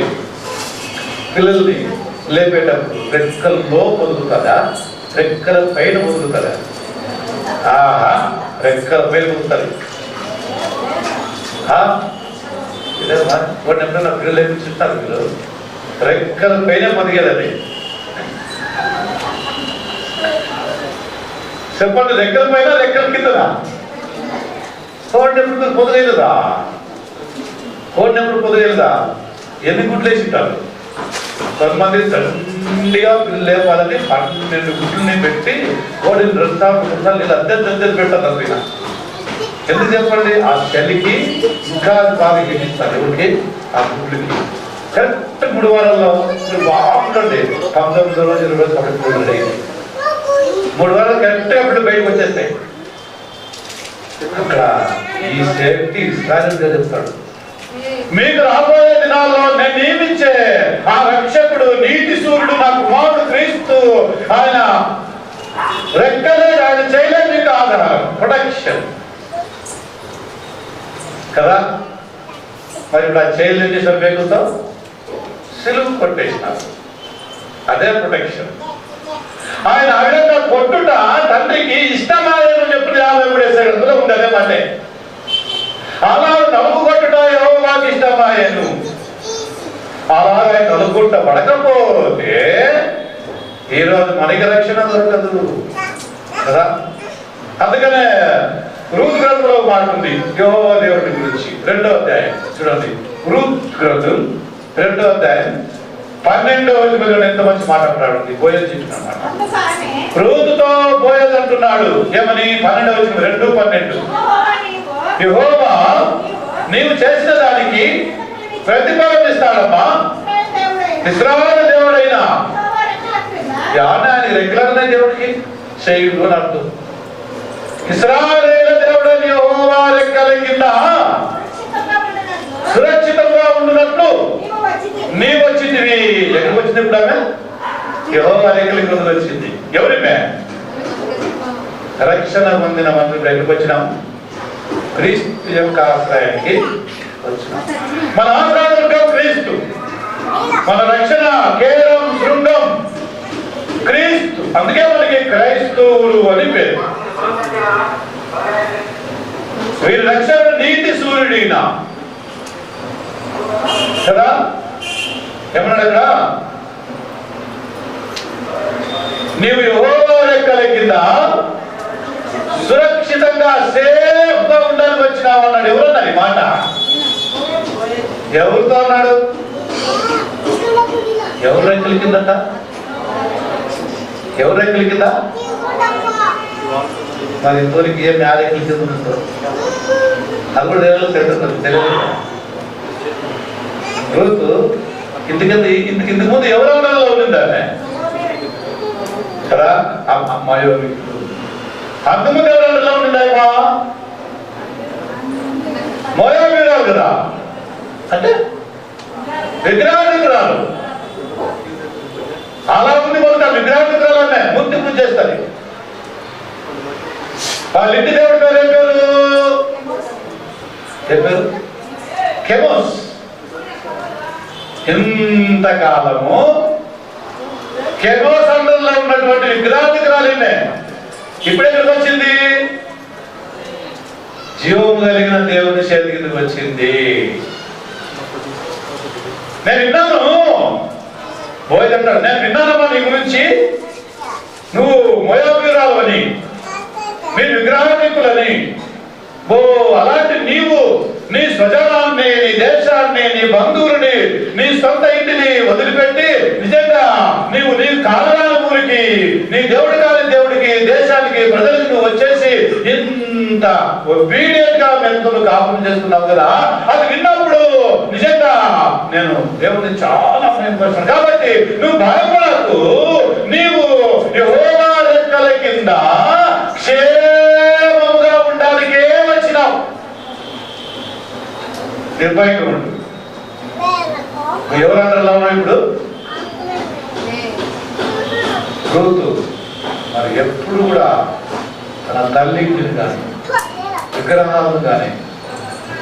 పిల్లల్ని లేపేటప్పుడు రెక్కల్లో పొందుతుందా? రెక్కల పైన పొందుతుందా? ఆహా, రెక్కల పైన పొందుతుంది. వాడిని ఎప్పుడైనా పిల్లలు లేపించుంటారు మీరు, రెక్కల పైన పొదిగేదండి. చెప్పండి, రెక్కల పైన రెక్కల కిందదా? కోడి ఎప్పుడు పొదగలేదా? కోడిని ఎప్పుడు పొదగలేదా? ఎన్ని గుడ్లు వేసింటారు? కొంతమంది తండ్రిగా పిల్లలు లేపాలని 12 గుడ్లని పెట్టి కోడిని 2 సార్లు నీళ్ళు అద్దె పెట్టారు అసలు. ఎందుకు చెప్పండి? ఆ చలికి ఇంకా బాగా ఎక్కిస్తారు. ఎవరికి? ఆ గుడ్లకి. కరెక్ట్ 3 వారాల్లో మీరు బాగుంటుంది. 19 రోజు 20 రోజులు అప్పుడు 3 వారాలు కరెక్ట్గా అప్పుడు బయటకు వచ్చేస్తాయి. అక్కడ ఈ సేఫ్టీ ఇస్రాయేలుగా చెప్తాడు. మీకు రాబోయే దినాల్లో నేను నియమించే ఆ రక్షకుడు నీతి సూర్యుడు నా కుమారుడు క్రీస్తు, ఆయన రెక్కలే, ఆయన చేయలే మీకు ఆధారం, ప్రొటెక్షన్ కదా. మరి ఇప్పుడు ఆ చేయలు ఏం చేశారు? వేగుతో సిలువు కొట్టేసినారు, అదే ప్రొటెక్షన్. ఆయన ఆ విధంగా కొట్టుట తండ్రికి ఇష్టమాయని చెప్పి 53 వేసాడు. అందులో ఉంది అదే మాటే. అలా నలుగు కొట్టుట యెహోవాకి ఇష్టమాయను. అలాగే నలుగుట్ట పడకపోతే ఈరోజు మనకి రక్షణ దొరకదు కదా. అందుకనే రూతు గ్రంథంలో మాట్లాడుతుంది యెహోవా దేవుడి గురించి. 2వ అధ్యాయం చూడండి, రూతు గ్రంథం 2వ అధ్యాయం 12వ వచనంలో ఎంత మంచి మాట అంటున్నాడు. బోయజ్ చెప్తున్నమాట. రూతుతో బోయజ్ అంటున్నాడు ఏమని? 12వ వచనం 2:12, యెహోవా నీవు చేసిన దానికి ప్రతిఫలం ఇస్తాడమ్మా. ఇశ్రాయేలు దేవుడైనా ఆయన రెగ్యులర్గా దేవుడికి చేయుడు అని అర్థం. ఇశ్రాయేలు దేవుడని యెహోవా రెక్కల కింద సురక్షితంగా ఉండునట్లు నీవు వచ్చిందివి. ఎక్కడికి వచ్చింది ఇప్పుడు ఆమె? యెహోవా రెక్కల కింద వచ్చింది. ఎవరిమే? రక్షణ పొందిన మనం ఇప్పుడు ఎక్కడికి వచ్చినాం? క్రీస్తు యొక్క ఆశ్రయానికి వచ్చినాం. మన ఆశ్రయం క్రీస్తు, మన రక్షణ కేవలం శృంగం క్రీస్తు. అందుకే మనకి క్రైస్తవులు అని పేరు. వీరి రక్షణ నీతి సూర్యుడినా కదా. ఏమన్నాడు అక్కడ? నీవు యెహోవా రెక్కల కింద సురక్షితంగా సేఫ్ గా ఉండడానికి వచ్చినావు అన్నాడు. ఎవరన్నాడు ఈ మాట? ఎవరితో అన్నాడు? ఎవరు రెక్కల కిందట? ఎవరు రెక్కల కింద? మరి ఇంతవరకు ఏం ఆ రెక్కల కింద ఉంటుందో అది కూడా తెలియదు. రూతు ఇంతకు ముందు ఎవరెవరిలో ఉండిందామె కదా, అమ్మాయో అంతకుముందు ఎవరెవరిలో ఉండిందాయమా మోయాబీరాలు కదా, అంటే విగ్రహాలు అలా ఉంది. మొదట విగ్రహాలనే ముందు పూజ చేస్తారు. వాళ్ళ ఇంటి దేవుడి పేరు ఏం పేరు? కెమోస్. ఇంతకాలము కెమోస్ అండర్లో ఉన్నటువంటి విగ్రహాలే ఇప్పుడు ఎక్కడికి వచ్చింది? జీవము కలిగిన దేవుని చేతి కిందకి వచ్చింది. నేను విన్నాను, బోయదంటాడు, నేను విన్నానమ్మా నీ గురించి, నువ్వు మోయాబీరాలు అని, మీరు విగ్రహానికులని. అలాంటి నీవు నీ స్వజనాన్ని, నీ దేశాన్ని, నీ బంధువులని, నీ సొంత ఇంటిని వదిలిపెట్టి నిజంగా నీవు నీ కారణాల ఊరికి, నీ దేవుడి కాని దేవుడికి, దేశానికి, ప్రజలకు నువ్వు వచ్చేసి ఇంత obedient గా మెంతులు కాపురం చేస్తున్నావు కదా. అది విన్నప్పుడు నిజంగా నేను దేవుడిని చాలా ప్రేమిస్తున్నాను. కాబట్టి నువ్వు భయపడకు, నీవు యెహోవా రెక్కల కింద క్షేమముగా ఉండడానికే వచ్చినావు. నిర్భయంగా ఉండు. ఎవరన్నా ఉన్నావు ఇప్పుడు? రూతు మరి ఎప్పుడు కూడా తన తల్లిని కానీ, విగ్రహాలను కానీ,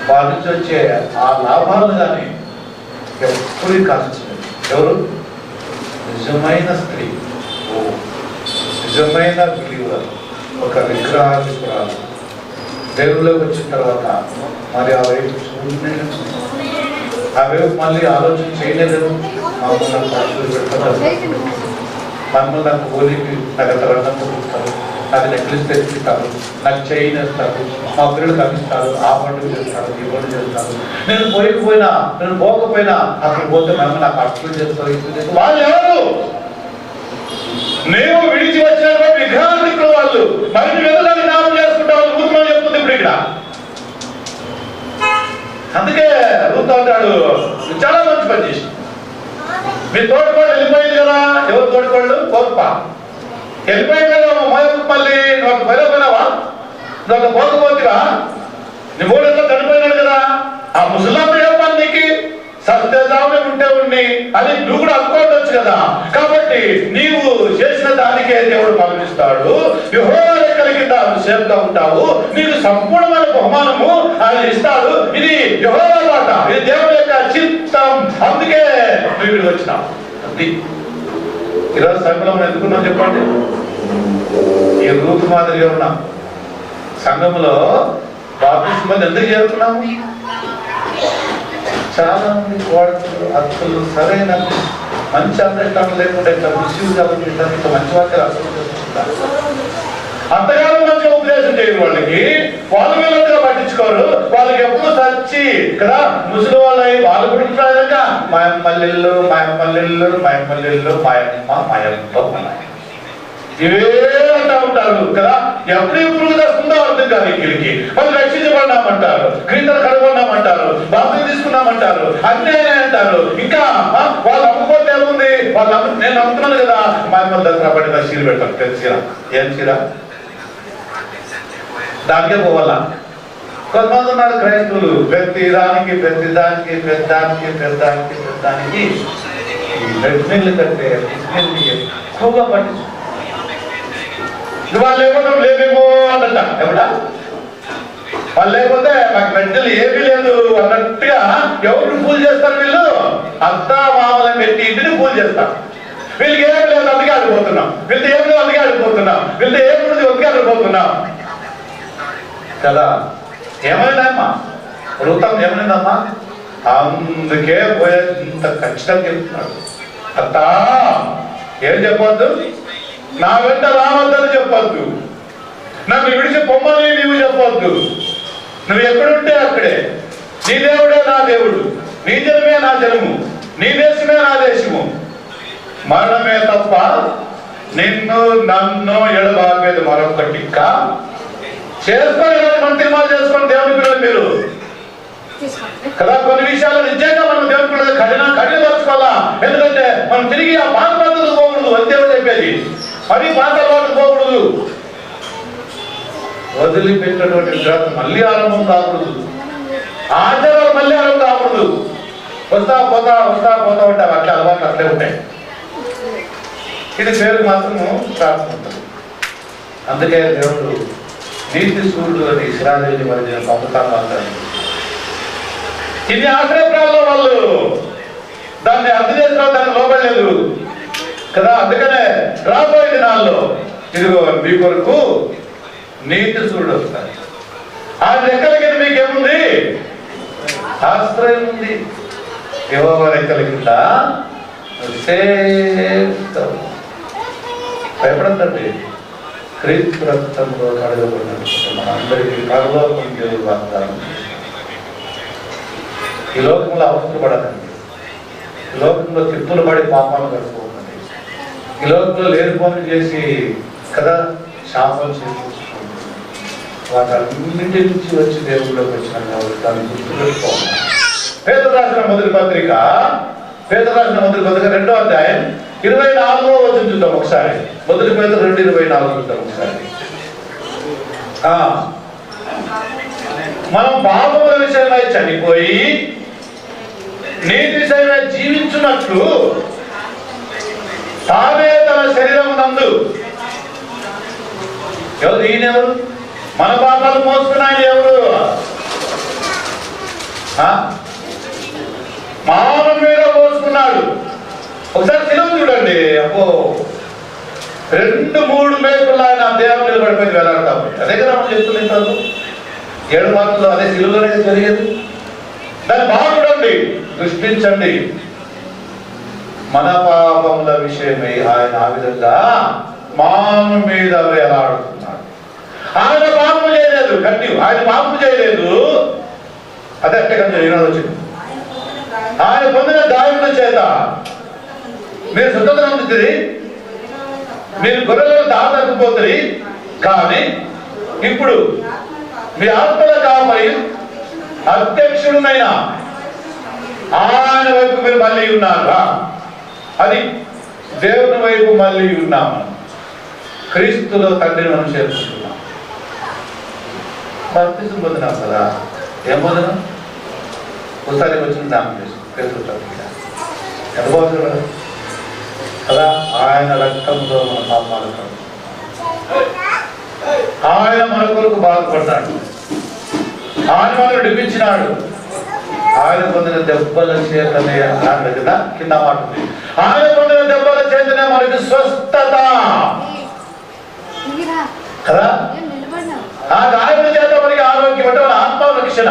వారి నుంచి వచ్చే ఆ లాభాలను కానీ ఎప్పుడు కాల్చలేదు. ఎవరు? నిజమైన స్త్రీ, నిజమైన బిలీవర్, ఒక విగ్రహాలు దేవుళ్ళకి వచ్చిన తర్వాత మరి ఆ వైపు చూడలేదు, ఆ వైపు మళ్ళీ ఆలోచన చేయలేదు. మమ్మల్ని ఖర్చులు పెడతారు, మమ్మల్ని నాకు హోలీకి నాకు రంగం చూపిస్తారు, నాకు నెక్లెస్ తెచ్చిస్తారు, నాకు చైన్ వేస్తారు, మా పిల్లలు కమిస్తారు, ఆ పండుగ చేస్తారు, ఈ పండుగ చేస్తారు. నేను పోకపోయినా అక్కడ పోతే మేము నాకు అర్థం చేస్తారు, ఇప్పుడు చేస్తారు. వాళ్ళు ఎవరు? నేను విడిచి వచ్చినటువంటి విగ్రహాలు వాళ్ళు. మరి నువ్వు ఎందుకు జ్ఞాపకం చేసుకుంటావు? రూతుమని చెప్తుంది ఇప్పుడు ఇక్కడ. అందుకే రూతు అంటాడు, చాలా మంచి పని చేసి మీ తోడుకోడు వెళ్ళిపోయింది కదా. ఎవరు తోడుకోళ్ళు? కోప వెళ్ళిపోయింది కదా. మళ్ళీ నువ్వు ఒక బయలుపోయినావా? నువ్వు ఒక పోకపోతివా? నీ మూడెంతో చనిపోయినాడు కదా. ఆ ముసలాంబు చెప్పాలి నీకు సత్యజామునే ఉంటే ఉండి అది నువ్వు కూడా అనుకోవచ్చు కదా. కాబట్టి నీవు చేసిన దానికే దేవుడు పంపిస్తాడు. యెహోవా రెక్కల కింద సేఫ్గా ఉంటావు. నీకు సంపూర్ణమైన బహుమానము ఆయన ఇస్తాడు. ఇది యెహోవా మాట, ఇది దేవుడి యొక్క చిత్తం. అందుకే నువ్వు ఇక్కడికి వచ్చినావు. అది ఈరోజు సంఘంలో ఎందుకున్నాం చెప్పండి. ఈ రూతు మాదిరిగా ఉన్నాం. సంఘంలో బాప్తిస్మం ఎందుకు చేరుకున్నాము? చాలా మంది కోడలు, అక్కలు సరైన మంచి అండర్స్టాండ్ లేకుండా ఇట్లా మిస్యూజ్ అవుతుంటారు. ఇట్లా మంచి వాక్యాలు అర్థం చేసుకుంటారు. అంతగానో మంచిగా ఉపదేశం చేయరు వాళ్ళకి. వాళ్ళు వీళ్ళంతా పట్టించుకోరు. వాళ్ళకి ఎప్పుడు సచ్చి కదా ముసలి వాళ్ళు గురించి మాయమ్మల్లిళ్ళు మాయమ్మల్లిళ్ళు మాయమ్మల్లిళ్ళు మాయమ్మ మాయమ్మ ఇవే అంటా ఉంటారు కదా. ఎప్పుడు ఇప్పుడు వస్తుందో అర్థం కాదు. ఇక్కడికి వాళ్ళు రక్షించబడినామంటారు, క్రీస్తు కనుగొన్నామంటారు, బాప్తిసం తీసుకున్నామంటారు, అన్నీ అంటారు. ఇంకా వాళ్ళు అమ్ముకోతే ఏముంది? నేను నమ్ముతున్నాను కదా. మా అమ్మ దసరా పడిన చీర పెడతాను, పెద్ద చీర. ఏం చీర? దానికే పోవాలా. కొంతమంది ఉన్నారు క్రైస్తవులు, ప్రతిదానికి పెద్దానికి రెడ్మిల్లు కంటే ఎక్కువగా పట్టించు. వాళ్ళు లేకపోతే లేవేమో అన్నట్ట. ఏమన్నా వాళ్ళు లేకపోతే మాకు మెడ్డలు ఏమీ లేదు అన్నట్టుగా ఎవరు పూజ చేస్తారు? వీళ్ళు అంతా మామూలు పెట్టి ఇంటిని పూజ చేస్తారు. వీళ్ళకి ఏమి లేదు అందుకే ఆడిపోతున్నాం, వీళ్ళతో ఏమి లేదు అందుకే ఆడిపోతున్నాం, వీళ్ళతో ఏమి ఉంది అందుకే ఆడిపోతున్నాం కదా. ఏమైందమ్మా వృత్తం ఏమైందమ్మా? అందుకే పోయే ఇంత ఖచ్చితంగా చెప్తున్నాడు. అత్తా ఏం చెప్పొద్దు, నా వెంట రావద్దని చెప్పొద్దు, నన్ను విడిచి పొమ్మని నీవు చెప్పొద్దు. నువ్వు ఎక్కడుంటే అక్కడే. నీ దేవుడే నా దేవుడు, నీ జనమే నా జనము, నీ దేశమే నా దేశము. మరణమే తప్ప నిన్ను నన్ను ఎడబాపేది మరొకటి చేసుకొని మనం తీర్మానం చేసుకొని దేవుని పిల్లలు మీరు కదా. కొన్ని విషయాలు నిజంగా మనం దేవుని పిల్లలు కఠినపరచుకోవాలా. ఎందుకంటే మనం తిరిగి ఆ పాత పద్ధతులు పోకూడదు అని దేవుడు చెప్పేది. మరి పాత అలవాటు పోకూడదు. వదిలిపెట్టినటువంటి విగ్రహం మళ్ళీ ఆరంభం కాకూడదు. ఆచారాలు మళ్ళీ ఆరంభం కాకూడదు. వస్తా పోతా ఉంటాయి. అట్లా అలవాట్లు అట్లే ఉంటాయి. ఇది పేరు మాత్రము ప్రార్థన ఉంటుంది. అందుకే దేవుడు నీతి సూర్యుడు అని ఇస్రాయేలు మధ్య పంపుతాను మాత్రం. ఇన్ని ఆశ్రయప్రాల్లో వాళ్ళు దాన్ని అర్థం చేసుకోవాలి, దాన్ని లోపడలేదు కదా. అందుకనే రాబోయే దినాల్లో ఇదిగో మీ కొరకు నీతి సూర్యుడు వస్తాడు. ఆ రెక్కలకి మీకేముంది? ఆశ్రయం ఉంది. యెహోవా రెక్కల కింద భయపడద్దండి. క్రీస్తు రక్తంలో కడగబడినట్టు మన అందరికీ పరలోకంలో వాగ్దానం. ఈ లోకంలో అవసరపడదండి. ఈ లోకంలో తిప్పులు పడి పాపాలు కడుక్కోకండి. ఈ లోకంలో లేని పనులు చేసి కదా శాపం చేసి వాటన్నింటి నుంచి వచ్చి దేవుళ్ళకి వచ్చిన కాబట్టి దాన్ని గుర్తుపెట్టుకోవాలి. పేతురు రాసిన మొదటి పత్రిక 2వ అధ్యాయం 24వ వచనం చూద్దాం ఒకసారి. మొదటి పేతురు 2:24 చూద్దాం ఒకసారి. మనం పాపముల విషయమై చనిపోయి నీతి విషయమై జీవించున్నట్లు తానే తన శరీరం నందు ఈయనెవరు? మన పాపాలు మోసుకున్న ఆయన ఎవరు? మానవ మీద మోసుకున్నాడు. ఒకసారి సిలువ చూడండి. అబ్బో 2-3 మేకులు ఆయన దేహం నిలబడిపోయి వేలాడతాం. అదే కదా మనం చెప్తున్నాం. 7 మార్కులు అదే సిలువలోనే జరిగేది. దాన్ని బాగా చూడండి, దృష్టించండి. మన పాపముల విషయమై ఆయన ఆ విధంగా మానవ మీద వేలాడుతున్నాడు. ఆయన పాపం చేయలేదు. ఆయన పాపం చేయలేదు. అదే అట్టగా వచ్చింది. ఆయన పొందిన గాయముల చేత మీరు స్వతంత్రం పొందుతుంది. మీరు గొర్రెలను దాటకపోతుంది. కానీ ఇప్పుడు మీ ఆత్మల కాపరి అధ్యక్షుడునైనా ఆయన వైపు మీరు మళ్ళీ ఉన్నారా? అది దేవుని వైపు మళ్ళీ ఉన్నాము. క్రీస్తులో తండ్రిని మనం చేరుకుంటున్నాం. బాప్తిజం పొందినాం కదా. ఏం పొందినాం? ఒకసారి వచ్చిన దానం చేసుకుంటాం ఎంత బాగుంది కదా. ఆయన రక్తంలో మన పాపాలు ఆయన మన కొరకు బాధపడ్డాడు. ఆయన మనకు డిపించినాడు. ఆయన పొందిన దెబ్బల చేతనే అన్నాడు కదా. కింద మాట ఉంది, ఆయన పొందిన దెబ్బల చేతనే మనకి స్వస్థత కదా. ఆ గాయముల చేత మనకి ఆరోగ్యం అంటే మన ఆత్మ రక్షణ,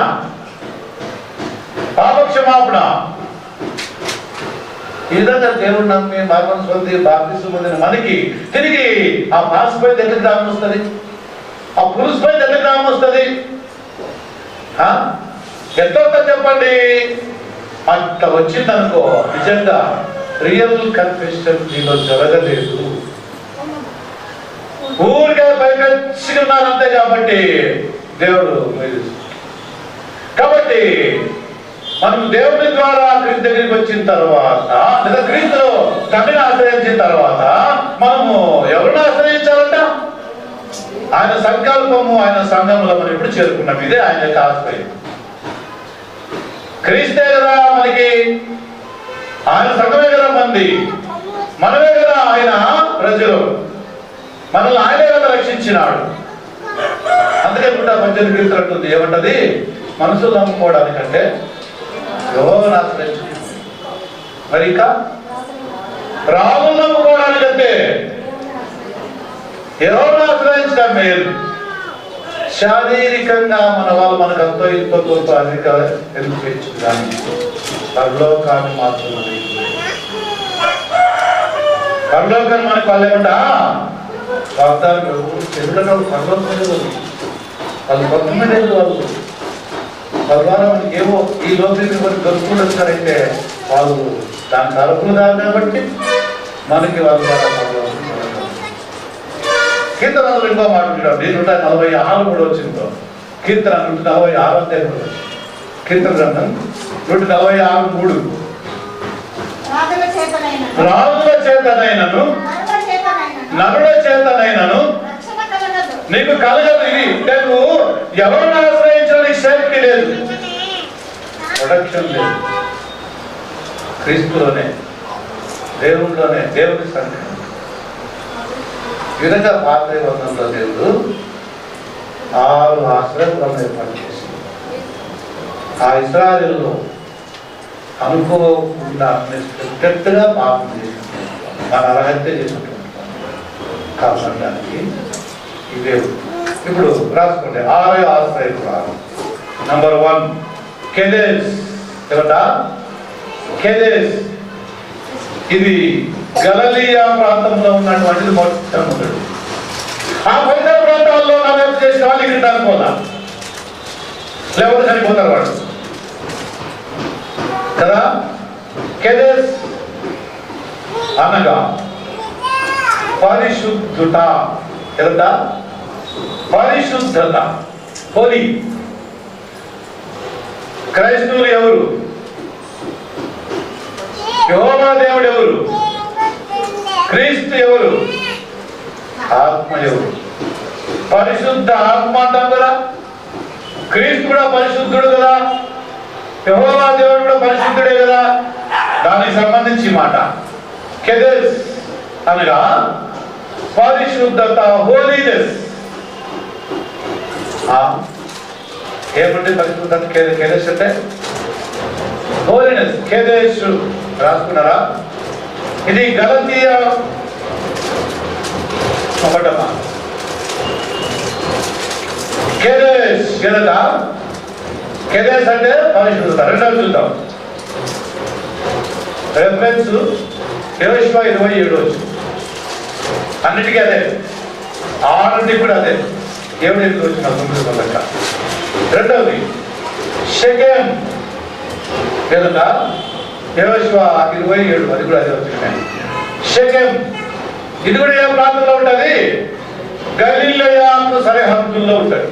పాపక్షమాపణ. ఈ విధంగా దేవుడు నమ్మి మరణం పొంది బాప్తిసం పొందిన మనకి తిరిగి ఆ పాసిపై దగ్గర గ్రామం వస్తుంది, ఆ పురుషుపై దగ్గర గ్రామం వస్తుంది. ఎంత చెప్పండి. అంత వచ్చిందనుకో నిజంగా రియల్ కన్ఫెషన్ నీలో జరగలేదు. ఊరికే పైపెచ్చిగా ఉన్నారు అంతే. కాబట్టి దేవుడు కాబట్టి మనం దేవుని ద్వారా క్రీస్తు దగ్గరికి వచ్చిన తర్వాత లేదా క్రీస్తులో తండ్రిని ఆశ్రయించిన తర్వాత మనము ఎవరిని ఆశ్రయించాలంట? ఆయన సంకల్పము, ఆయన సంఘంలో మనం ఎప్పుడు చేరుకున్నాం. ఇదే ఆయన యొక్క ఆశ్రయం. క్రీస్తే కదా మనకి, ఆయన సంఘమే కదా మంది, మనమే కదా ఆయన ప్రజలు. మనల్ని ఆయనే కదా రక్షించినాడు. అందుకే 18 కీర్తన అంటుంది ఏమంటది? మనసులు నమ్ముకోవడానికంటే యెహోవాను ఆశ్రయించు. మరి ఇంకా రాములు నమ్ముకోవడానికంటే యెహోవాను ఆశ్రయించడం మేలు. శారీరకంగా మన వాళ్ళు మనకు అంతో ఇంతో కొంత అధిక ఎందుకు పెంచు కానీ పరలోకాన్ని మాత్రం పరలోకాన్ని మనకు వాళ్ళేమంటా వాగ్దానం ఎదుగులో పరలోకం వాళ్ళు పక్కన లేదు. వాళ్ళ ద్వారా మనకి ఏమో ఈ లోపలికి మనకి దొరుకుతూ వచ్చారంటే వాళ్ళు దాని తరపులు కాదు కాబట్టి మనకి వాళ్ళ ద్వారా కీర్తనలు ఇంకో మాట చూడండి, 146 కూడా వచ్చిందో. కీర్తన 146 అధ్యాయం కూడా వచ్చింది. కీర్తన గ్రంథం 146:3. రాజుల చేతనైనను నరుల చేతనైనను నీకు కలగదు. ఇది నువ్వు ఎవరిని ఆశ్రయించడానికి సేఫ్టీ లేదు, ప్రొటెక్షన్ లేదు. క్రీస్తులోనే, దేవుడిలోనే, దేవుడి సన్నిధి. ఈ విధంగా పాత నిబంధనలో దేవుడు 6 ఆశ్రయపురం ఏర్పాటు చేసి ఆ ఇశ్రాయేలులో అనుకోకుండా అన్ఎక్స్పెక్టెడ్గా పాపం చేసింది, మన అర్హత్య చేసినటువంటి కాపాడడానికి ఇవే. ఇప్పుడు రాసుకోండి 6 ఆశ్రయపురాలు. నంబర్ 1 కెదెస్. ఎవట? కెదెస్. ఇది గలిలయ ప్రాంతంలో ఉన్నటువంటిది మొట్టమొదటి. ఆ పరిసర ప్రాంతాల్లో నమోదు చేసిన వాళ్ళు ఇక్కడ అనుకోదా, లేకపోతే చనిపోతారు వాళ్ళు కదా. కెదెస్ అనగా పరిశుద్ధత. ఎవట? పరిశుద్ధత, హోలీ. క్రైస్తవులు ఎవరు? యెహోవా దేవుడు ఎవరు? క్రీస్తు ఎవరు? ఆత్మ ఎవరు? పరిశుద్ధ ఆత్మ అంటాం కదా. క్రీస్తు కూడా పరిశుద్ధుడు కదా, యెహోవా దేవుడు కూడా పరిశుద్ధుడే కదా. దానికి సంబంధించి మాట కెదెస్ అనగా పరిశుద్ధత, హోలీనెస్. ఏమంటే పరిశుద్ధత? కెదెస్ అంటే హోలీనెస్. కెదెస్ రాసుకున్నారా? ఇది గలతీయ 1 కెదెస్. కదా, కెదెస్ అంటే పరిశుద్ధత. రెండవ చూద్దాం. రెఫరెన్స్ యెహోషువ 27 వచ్చింది. అన్నిటికీ అదే, 6 కూడా అదే. దేవుడు ఎందుకు వచ్చిన 9 లెక్క. రెండవది షెకెం. కదా, యెహోషువ 27, అది కూడా అదే వచ్చింది. షెకెం ఇది కూడా ఏ ప్రాంతంలో ఉంటుంది? గలిలయకు సరిహద్దుల్లో ఉంటుంది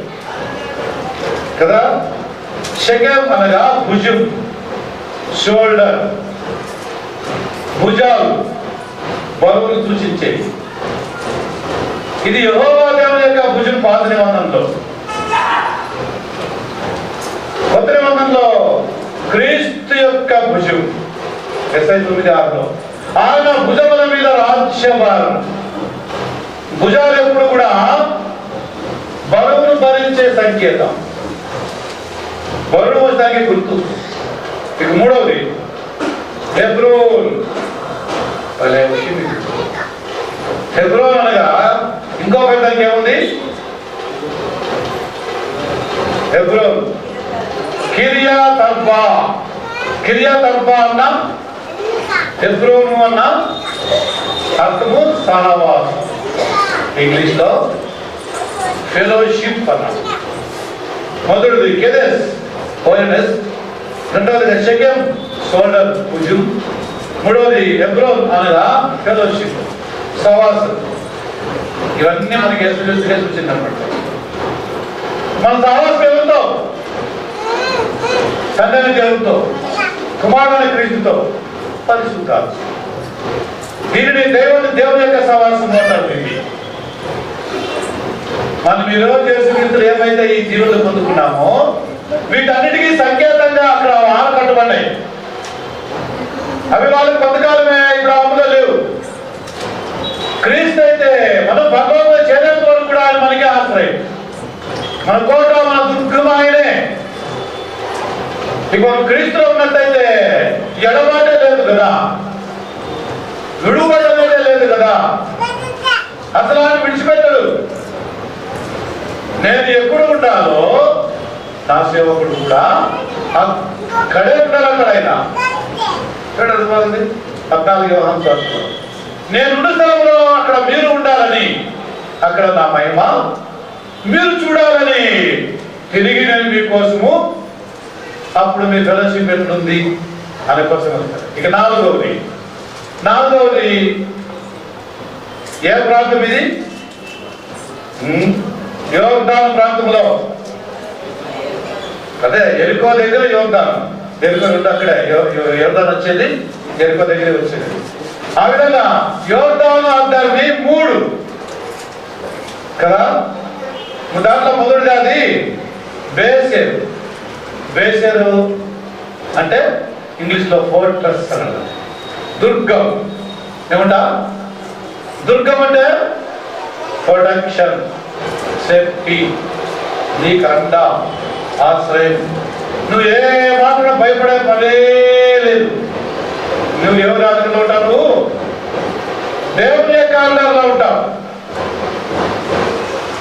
కదా. షెకెం అనగా భుజం, షోల్డర్, భుజాలు, బరువును సూచించేది. ఇది యెహోవా దేవుని యొక్క భుజం పాత నిబంధనలో. కొత్త నిబంధనలో క్రీస్తు యొక్క భుజం. ఎస్ఐ 9:6లో ఆయన భుజముల మీద రాజ్యభారం. భుజాలు ఎప్పుడు కూడా బరువును భరించే సంకేతం, బరువు వచ్చడానికి గుర్తు. ఇక 3వది హెబ్రోన్. హెబ్రోన్ అనగా ఇంకో పెద్దకి ఏముంది? హెబ్రోన్. కిర్యత్ అర్బా. కిర్యత్ అర్బా అన్న హెబ్రోను అన్న అర్థము సహవాసం. ఇంగ్లీష్ లో ఫెలోషిప్ అన్న. మొదటిది కెదెస్, హోలీనెస్. రెండవది షెకెం, షోల్డర్, భుజం. మూడవది హెబ్రోన్ అనగా ఫెలోషిప్, సహవాసం. ఇవన్నీ మనకి సూచింది అనమాట. మన సహవాసం ఎవరితో? తండ్రి దేవుడితో, కుమారుని క్రీస్తుతో, పరిశుద్ధాత్మ. దీనిని దేవుని యొక్క సహవాసం అంటారు. మనం ఈరోజు యేసుక్రీస్తులు ఏమైతే ఈ జీవులు పొందుకున్నామో వీటన్నిటికీ సంకేతంగా అక్కడ 6 కట్టుబడ్డాయి. అవి వాళ్ళకి కొంతకాలమే, ఇప్పుడు అమలు లేవు. క్రీస్తు అయితే మనం భగవంతుడు చేరేంత వరకు కూడా ఆయన మనకే ఆశ్రయం, మన కోట, మన దుర్గం ఆయనే. ఇక మనం క్రీస్తులో ఉన్నట్టయితే ఎడబాటే లేదు కదా, విడుబడి అనేదే లేదు కదా. అసలు ఆయన విడిచిపెట్టడు. నేను ఎప్పుడు ఉండాలో నా సేవకుడు కూడా అక్కడే ఉండాలన్నాడు ఆయన. 14 యోహాను శాస్త్రం. నేనున్న స్థలంలో అక్కడ మీరు ఉండాలని, అక్కడ నా మహిమ మీరు చూడాలని తిరిగి నేను మీకోసము అప్పుడు మీ ఫెలోషిప్ ఎట్లుంది అనే కోసం వస్తారు. ఇక నాలుగవది ఏ ప్రాంతం ఇది? యోర్దాను ప్రాంతంలో, అదే ఎరికో దగ్గర యోర్దాను, ఎరికో అక్కడే యోర్దాను వచ్చేది, ఎరికో దగ్గర వచ్చేది. ఆ విధంగా యోర్దాను అద్దరిని 3 కదా. దాంట్లో మొదటిది అది బేసేరు. బేసేరు అంటే ఇంగ్లీష్లో ఫోర్ట్రెస్ అన్నది, దుర్గం. ఏమంటా దుర్గం అంటే ప్రొటెక్షన్, సేఫ్టీ, నీకు అండ, ఆశ్రయం. నువ్వు ఏ మాత్రం భయపడే పనే లేదు. నువ్వు ఎవరి ఆధారంలో ఉంటావు? దేవుని యొక్క ఆధారంలో ఉంటావు.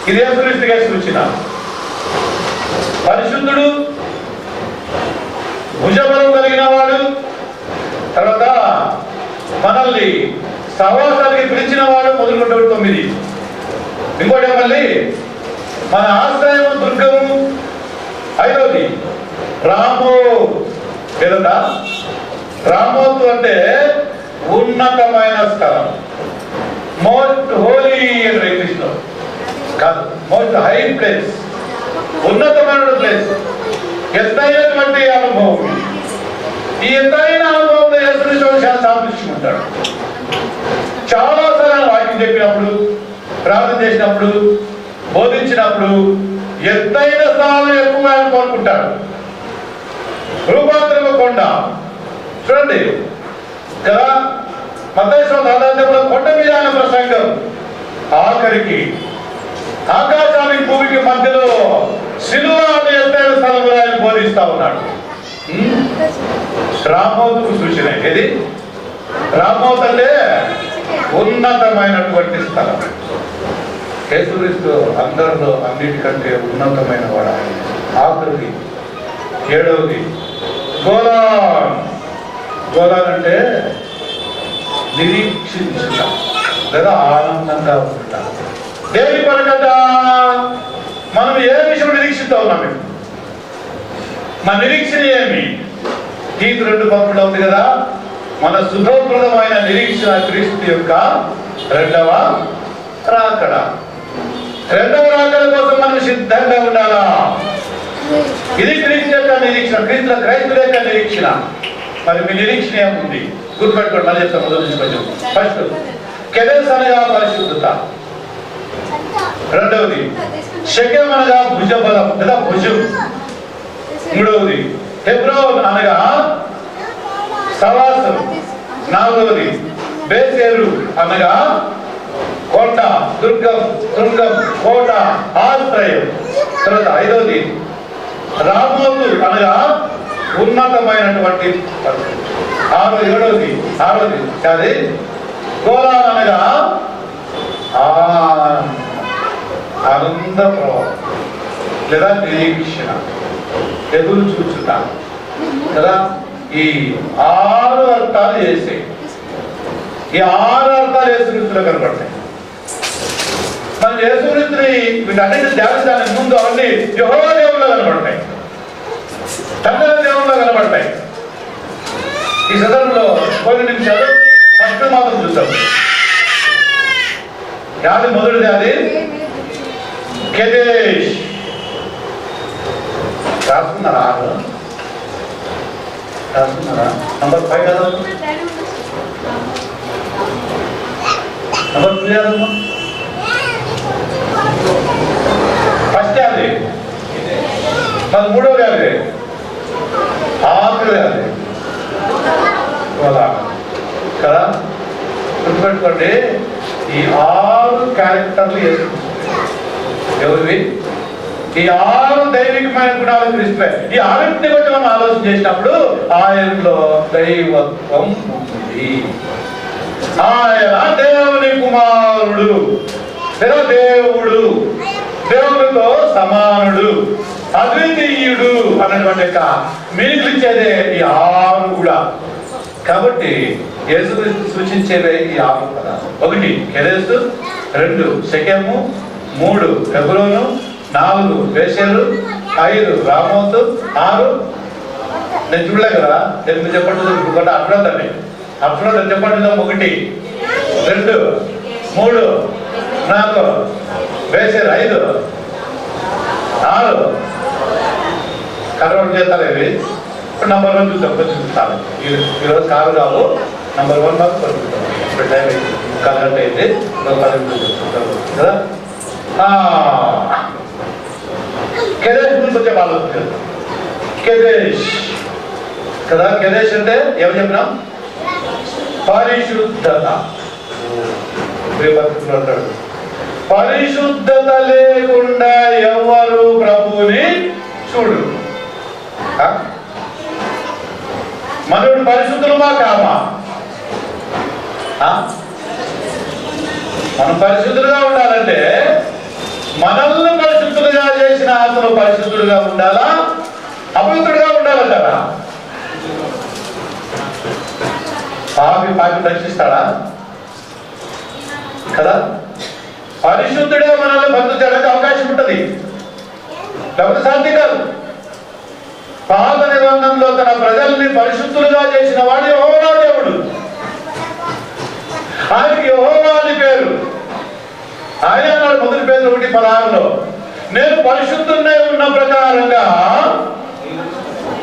ఇదే సునిశ్చిగా సూచన. పరిశుద్ధుడు, భుజబలం కలిగిన వాడు, తర్వాత మనల్ని సహవాసానికి పిలిచిన వాడు మొదలుకుంటాడు 9. ఇంకోటి మళ్ళీ మన ఆశ్రయము దుర్గము. 5వది రామో. ఏదన్నా రామోతు అంటే ఉన్నతమైన స్థలం, మోస్ట్ హోలీ అని ఇంగ్లీష్లో కాదు, మోస్ట్ హై ప్లేస్, ఉన్నతమైన ప్లేస్, ఎత్తైనటువంటి అనుభవం. ఈ ఎత్తైన అనుభవంలో యేసుక్రీస్తు సాధించుకుంటాడు. చాలా సార్లు వాక్యం చెప్పినప్పుడు, ప్రార్థన చేసినప్పుడు, బోధించినప్పుడు ఎత్తైన స్థానాలు ఎక్కువగా కోరుకుంటాడు. రూపాంతరం కొండ చూడండి కదా, మత్తయి సువార్త కొండ మీద ఆయన ప్రసంగం. ఆఖరికి ఆకాశానికి భూమికి మధ్యలో సిలువ అనే ఎత్తైన స్థలంలో ఆయన బోధిస్తా ఉన్నాడు. రామోతుకు సూచన. ఇది రామోత్ అంటే ఉన్నతమైనటువంటి స్థలం. యేసుక్రీస్తు అందరిలో అన్నిటికంటే ఉన్నతమైన వాడు ఆయన. ఆఖరికి 7వది గోలాన్. గోలాన్ అంటే నిరీక్షించుట లేదా ఆనందంగా ఉంట. దేని కొరకట? మనం ఏ విషయం నిరీక్షిస్తా ఉన్నాం? మన నిరీక్షణ ఏమి? తీర్పు 2:10 ఉంది కదా, మన శుభప్రదమైన నిరీక్షణ క్రీస్తు యొక్క 2వ రాకడ. 2వ రాకడ కోసం మనం సిద్ధంగా ఉండాలా. ఇది క్రీస్తు యొక్క నిరీక్షణ, క్రైస్తుల యొక్క నిరీక్షణ. మరి మీ నిరీక్షణ ఏముంది? గుర్తుపెట్టుకోండి. మళ్ళీ చెప్తాం, మొదటి నుంచి కొంచెం. ఫస్ట్ కెదెస్ అనగా పరిశుద్ధత. 2వది షెకెం అనగా భుజబలం లేదా భుజం. 3వది హెబ్రోన్ అనగా సవాసం. 4వది బేసేరు అనగా కొండ, దుర్గం, శృంగం, కోట, ఆశ్రయం. తర్వాత 5వది రామోతు అనగా ఉన్నతమైనటువంటి. 6వది అది గోలాన్ అనగా ఆనంద ప్రవాహం లేదా నిరీక్షణ, ఎదురు చూచుట కదా. ఈ 6 అర్థాలు వేసే, ఈ 6 అర్థాలు యేసుక్రీస్తులో కనపడతాయి. మన యేసుక్రీస్తుని వీటన్నిటి ధ్యానించడానికి ముందు అవన్నీ యెహోవా దేవుల్లో కనపడతాయి, తండ్రి దేవుల్లో కనపడతాయి. ఈ సందర్భంలో కొన్ని నిమిషాలు ఫస్ట్ మాత్రం చూద్దాం. యాది మొదటిది అది కెదేష్. రాసుకున్నారా? రాసుకున్నారా? నంబర్ 5 కదా, నంబర్ 3 కదమ్మా. ఫస్ట్ అది, మరి 3వది అది, ఆఖరిది అది కదా. గుర్తుపెట్టుకోండి, ఈ 6 క్యారెక్టర్లు వేసుకుంటారు. ఎవరివి? ఈ 6 దైవికమైన గుణాలు క్రీస్తువే. ఈ 6ని బట్టి మనం ఆలోచన చేసినప్పుడు ఆయనలో దైవత్వం ఉంది. ఆయన దేవుని కుమారుడు లేదా దేవుడు, దేవుడితో సమానుడు, అద్వితీయుడు అన్నటువంటి యొక్క మీనింగ్లు ఇచ్చేదే ఈ 6 కూడా. కాబట్టి యేసుక్రీస్తు సూచించేవే ఈ 6 పదాలు. 1 కెదెసు, 2 షెకెము, 3 హెబ్రోను, 4 బేసేరు, 5 రామోతు, 6 నేను చూడలే కదా, నేను చెప్పండి అర్థండి. అర్థం చెప్పండి. 1 2 3 4 వేసారు 5 4 కన్వర్ట్ చేస్తారు ఇవి. ఇప్పుడు నంబర్ 1 చూద్దాం. కొంచెం చాలు, ఈరోజు కారు కావు. నంబర్ 1 మాకు పడుకుంటాం. ఇప్పుడు టైం అయింది, కన్వర్ట్ అయింది. 10 కదా. కెదేష్ గురించి వచ్చే వాళ్ళు కెదేష్ కదా. కెదేష్ అంటే ఏమని చెప్పినాం? పరిశుద్ధత. అంటాడు పరిశుద్ధత లేకుండా ఎవరు ప్రభుని చూడు. మనోడు పరిశుద్ధులుమా కామా? మనం పరిశుద్ధులుగా ఉండాలంటే మనల్ని పరిశుద్ధులుగా చేసిన అతను పరిశుద్ధుడుగా ఉండాలా, అపవిత్రుడుగా ఉండాలంటారా? పాపి రక్షిస్తాడా? కదా. పరిశుద్ధుడే మనల్ని బంధించడానికి అవకాశం ఉంటుంది, లేకపోతే సాధ్యం కాదు. పాత నిబంధనలో తన ప్రజల్ని పరిశుద్ధులుగా చేసిన వాడు యెహోవా దేవుడు. ఆయనకి యెహోవా అని పేరు. ఆయన అన్నాడు 1 పేతురు 1:16 నేను పరిశుద్ధులై ఉన్న ప్రకారంగా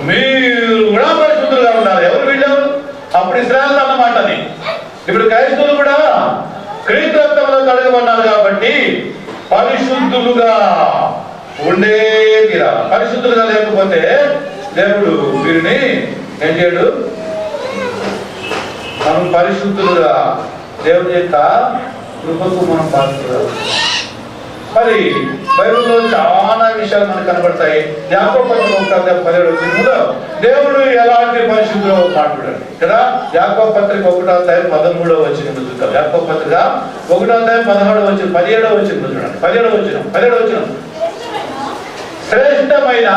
మీరు కూడా పరిశుద్ధులుగా ఉండాలి. ఎవరు వీళ్ళెవరు? అప్పుడు ఇశ్రాయేలు అన్నమాట. అని ఇప్పుడు క్రైస్తవులు కూడా క్రీస్తు రక్తంలో కడగబడ్డారు కాబట్టి పరిశుద్ధులుగా ఉండే తీరా. పరిశుద్ధులుగా లేకపోతే దేవుడు వీరిని ఏం చేయడు. మనం పరిశుద్ధులుగా దేవుని యొక్క కృపకు మనం పాత్రులు. మరి బైబిల్లో చాలా విషయాలు మనకు కనబడతాయి. యాకోబు పత్రిక 17 దేవుడు ఎలాంటి పరిశుద్ధులో మాట్లాడాడు కదా. యాకోబు పత్రిక 1:13 చూద్దాం. యాకోబు పత్రిక 1:17 17 చూడండి. 17 శ్రేష్టమైన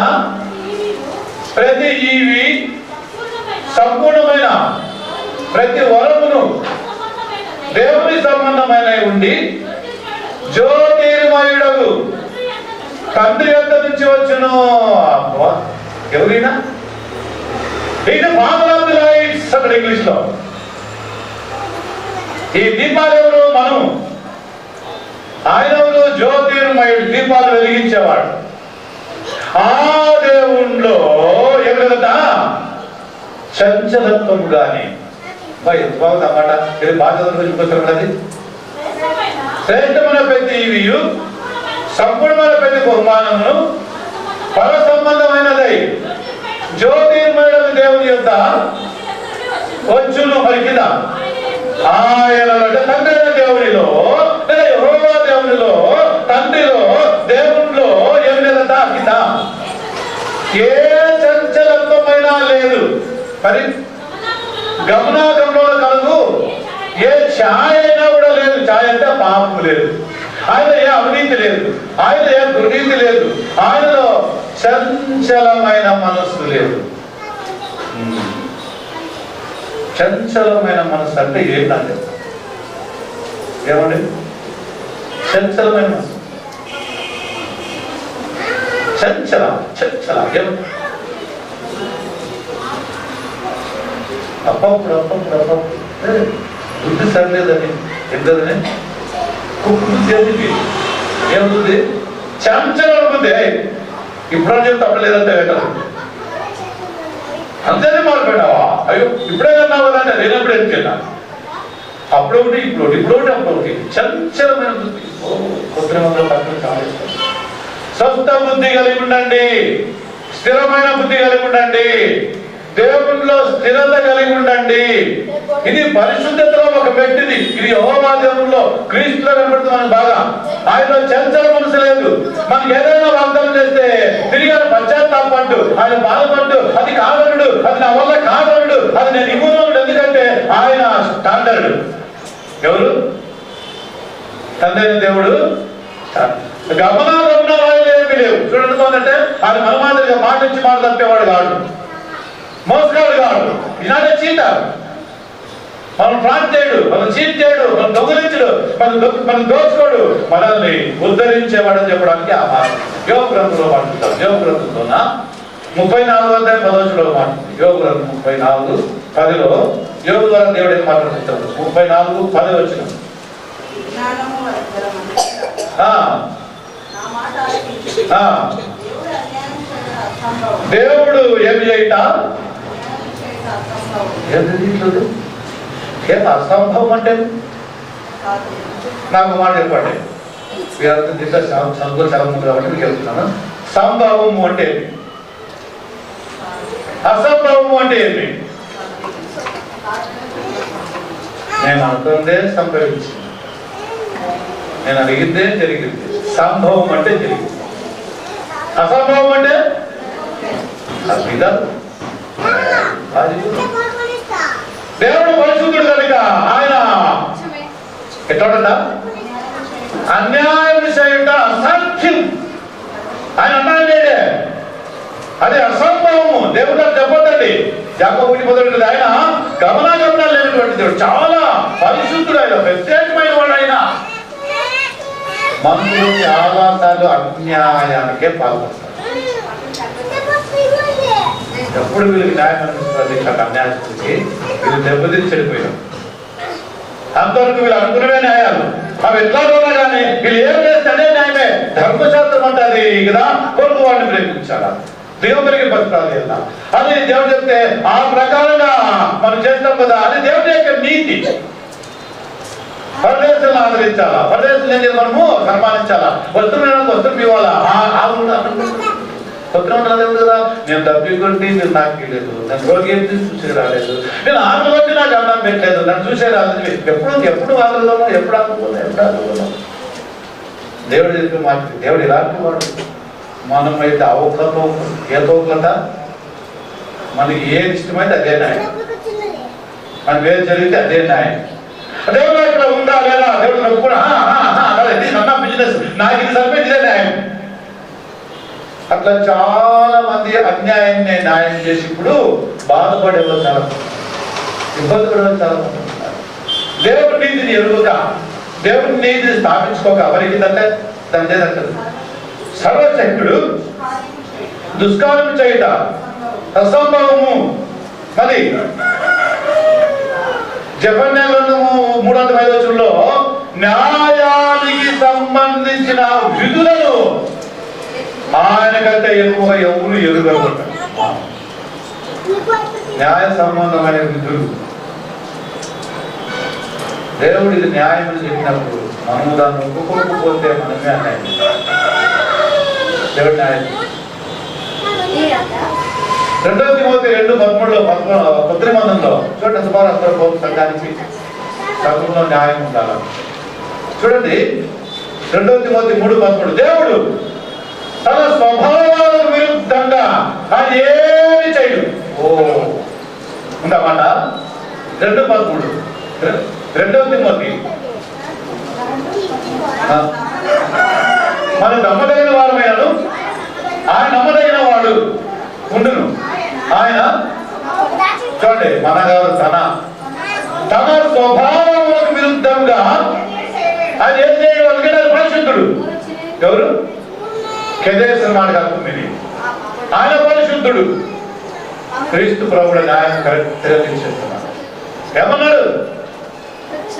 ప్రతి ఈవి సంపూర్ణమైన ప్రతి వరమును దేవుని సంబంధమైన ఉండి జ్యోతిర్మయుడగు తండ్రి యొద్ద నుంచి వచ్చును. ఎవరైనా ఫాదర్ ఆఫ్ ది లైట్స్ అక్కడ ఇంగ్లీష్ లో. ఈ దీపాలు ఎవరు? మనం. ఆయన ఎవరు? జ్యోతిర్మయుడు, దీపాలు వెలిగించేవాడు. ఆ దేవుణ్ణిలో ఎవరిదట? చంచలత్వం గాని బాగుందన్నమాట. ఇది బాధ్యత చూపిస్తున్నది. శ్రేష్టమైన ప్రతి ఈవియు సంపూర్ణమైన ప్రతి బహుమానమును పర సంబంధమైనదై జ్యోతిర్మయుడు దేవుని యొక్క వచ్చును. మరి కింద ఆయన తండ్రి అయిన దేవునిలో లేదా యెహోవా దేవునిలో తండ్రిలో దేవునిలో ఏం లేదట కింద ఏ చంచలత్వమైనా లేదు. మరి గమనాగమనంలో కలుగు ఏ ఛాయ అయినా కూడా లేదు. ఛాయ అంటే పాపం లేదు. ఆయన ఏ అవినీతి లేదు. ఆయన ఏ దుర్నీతి లేదు. ఆయనలో చంచలమైన మనస్సు లేదు. చంచలమైన మనస్సు అంటే ఏంటంటే ఏమండి? చంచలమైన మనస్సు, చంచల ఏమంటే అప్పప్పుడు బుద్ధి సరిలేదని ఎంతదని కుక్కు చేతికి ఏమవుతుంది? చంచలం అనుకుంది. ఇప్పుడు చెప్తే అప్పలేదంటే పెట్టదు. అంతేనే మొదలు పెట్టావా? అయ్యో ఇప్పుడే కన్నావు కదా అంటే నేనప్పుడు ఎందుకు వెళ్ళాను? అప్పుడు ఒకటి ఇప్పుడు ఒకటి ఇప్పుడు ఒకటి అప్పుడు ఒకటి చంచలమైన బుద్ధి. కొత్త పక్కన కావాలి. స్వస్థ బుద్ధి కలిగి ఉండండి, స్థిరమైన బుద్ధి కలిగి ఉండండి, దేవునిలో స్థిరత కలిగి ఉండండి. ఇది పరిశుద్ధతలో ఒక వ్యక్తిది. ఇది యెహోవా దేవునిలో క్రీస్తులో కనబడుతుంది మనకు బాగా. ఆయనలో చంచల మనసు లేదు. మనకి ఏదైనా వాగ్దానం చేస్తే తిరిగి ఆయన పశ్చాత్తాపడ్డు, ఆయన బాధపడ్డు, అది కాదనుడు, అది నా వల్ల కాదనుడు, అది నేను ఇవ్వనుడు. ఎందుకంటే ఆయన స్టాండర్డ్. ఎవరు? తండ్రి అయిన దేవుడు. గమనాలు ఏమీ లేవు. చూడండి అంటే ఆయన మన మాదిరిగా మాట నుంచి మాట తప్పేవాడు కాదు, మోసగాడు కాదు. ఇలాంటి చీటర్. మనం ఫ్రాడ్ చేయడు, మనం చీట్ చేయడు, మనం దొంగలించడు, మనం దోచుకోడు, మనల్ని ఉద్ధరించేవాడని చెప్పడానికి ఆ మాట యోగ గ్రంథంలో మాట్లాడుతాం. యోగ గ్రంథంలోన 34:10 మాట్లాడుతుంది. యోగ గ్రంథం 34:10 యోగ ద్వారా దేవుడు ఏం మాట్లాడుతాడు? 34:10 దేవుడు ఏమి చేయట అసంభవం అంటే నాకు మాట చెప్పండి. దీంట్లో చదువులు చాలా ఉంది కాబట్టి మీకు చెప్తున్నాను. సంభవము అంటే ఏమి, అసంభవము అంటే ఏమి? నేను అనుకుందే సంభవించింది, నేను అడిగిందే జరిగింది. సంభవం అంటే జరిగింది, అసంభవం అంటే అది కాదు. దేవుడు పరిశుద్ధుడు కనుక ఆయన ఎట్లా అన్యాయం చేయుట అసాధ్యం. ఆయన అన్యాయం చేయడే, అది అసంభవము. దేవుడు చెప్పొద్దండి. యాకోబు 1:10 ఆయన గమనాగమనాలు లేనటువంటి దేవుడు, చాలా పరిశుద్ధుడు, ఆయన ప్రత్యేకమైన వాడు. ఆయన మనుషులు చాలా సార్లు అన్యాయానికే పాల్గొంటారు. ఎప్పుడు వీళ్ళకి న్యాయం అనిపిస్తుంది, ఇట్లా అన్యాయానికి వీళ్ళు దెబ్బతిని చెడిపోయారు. అంతవరకు వీళ్ళు అనుకునేవే న్యాయాలు, అవి ఎట్లా ఉన్నా కానీ వీళ్ళు ఏం చేస్తే అదే న్యాయమే. ధర్మశాస్త్రం అంటే అది కదా, కొడుకు వాడిని ప్రేమించాలా, దేవుడికి బతకాలి కదా, అది దేవుడు చెప్తే ఆ ప్రకారంగా మనం చేస్తాం కదా, అది దేవుడి యొక్క నీతి. పరదేశాలను ఆదరించాలా, పరదేశం ఏం చేయాలి, మనము సన్మానించాలా, వస్తువులు ఇవ్వాలా. పక్కన ఉన్నది కదా, నేను డబ్బుకుంటే మీరు నాకు లేదు, నేను రోగి ఏం చూసే రాలేదు, నేను ఆకలి కొట్టి నాకు అన్నం పెట్టలేదు, నన్ను చూసే రాలేదు. ఎప్పుడు ఆకలిలోనో, ఎప్పుడు ఆకలిలోనో దేవుడు చెప్పి మాట. దేవుడు ఇలాంటి వాడు. మనమైతే ఏ తోకలట, మనకి ఏది ఇష్టమైతే అదే న్యాయం, మనకి ఏది జరిగితే అదే న్యాయం. దేవుడు ఇక్కడ ఉందా లేదా, దేవుడు నొప్పుకున్నా అన్న బిజినెస్ నాకు ఇది సరిపోయింది, ఇదే న్యాయం. అట్లా చాలా మంది అన్యాయాన్ని న్యాయం చేసి ఇప్పుడు బాధపడేవాళ్ళు చాలా మంది, ఇబ్బంది పడేవాళ్ళు చాలా మంది ఉన్నారు. దేవుడి నీతిని ఎరుగుక, దేవుడి నీతిని స్థాపించుకోక ఎవరికిందంటే దాని చేదంటారు. సర్వశక్తుడు దుష్కార్యం చేయుట అసంభవము. మరి జెఫన్యా గ్రంథము 3:5 న్యాయానికి సంబంధించిన విధులను ఆయన కంటే ఎక్కువ ఎవరు ఎరుగరు. న్యాయ సంబంధమైన విధులు దేవుడు ఇది న్యాయం అని చెప్పినప్పుడు మనము దాన్ని ఒప్పుకోకపోతే మనమే అన్యాయం. దేవుడు న్యాయం. 2 తిమోతి 2:13 కొత్త మందంలో చూడండి, సుమారు అందరూ సంఘానికి సంఘంలో న్యాయం ఉండాలి. చూడండి 2 తిమోతి 3:13 దేవుడు తన స్వభావాలకు విరుద్ధంగా అది ఏమి చేయడు. ఉందన్నమాట. 2:13 2 తిమోతి. మనం నమ్మదగిన వారమైనాను, ఆయన నమ్మదగిన వాడు ఉండును. ఆయన చూడండి మనగారు తన స్వభావములకు విరుద్ధంగా ఆయన ఏం చేయడం పరిశుద్ధుడు. ఎవరు? కెదేశం మాట కలుపుతుంది. ఆయన పరిశుద్ధుడు. క్రీస్తు ప్రభువుల న్యాయం తిరస్కరించేస్తున్నాడు. ఏమన్నాడు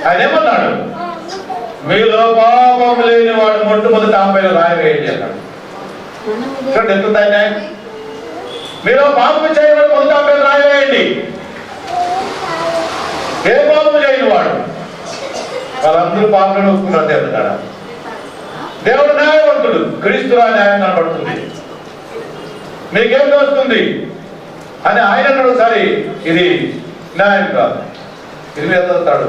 ఆయన? ఏమన్నాడు? మీలో పాపం లేని వాడు మొట్టమొదటి ఆమె రాయి వేయండి అన్నాడు. చూడండి ఎంత న్యాయం. మీలో పాపం చేయవాడు మొదటి ఆమె రాయి వేయండి. ఏ పాపం చేయని వాడు, వాళ్ళందరూ పాపలను ఒప్పుకున్నారు దేవుడు కాడ. దేవుడు న్యాయవంతుడు. క్రీస్తు న్యాయం కనబడుతుంది. మీకేం తోస్తుంది అని ఆయన అన్నాడు. సరే ఇది న్యాయం కాదు, ఇది మీద వస్తాడు.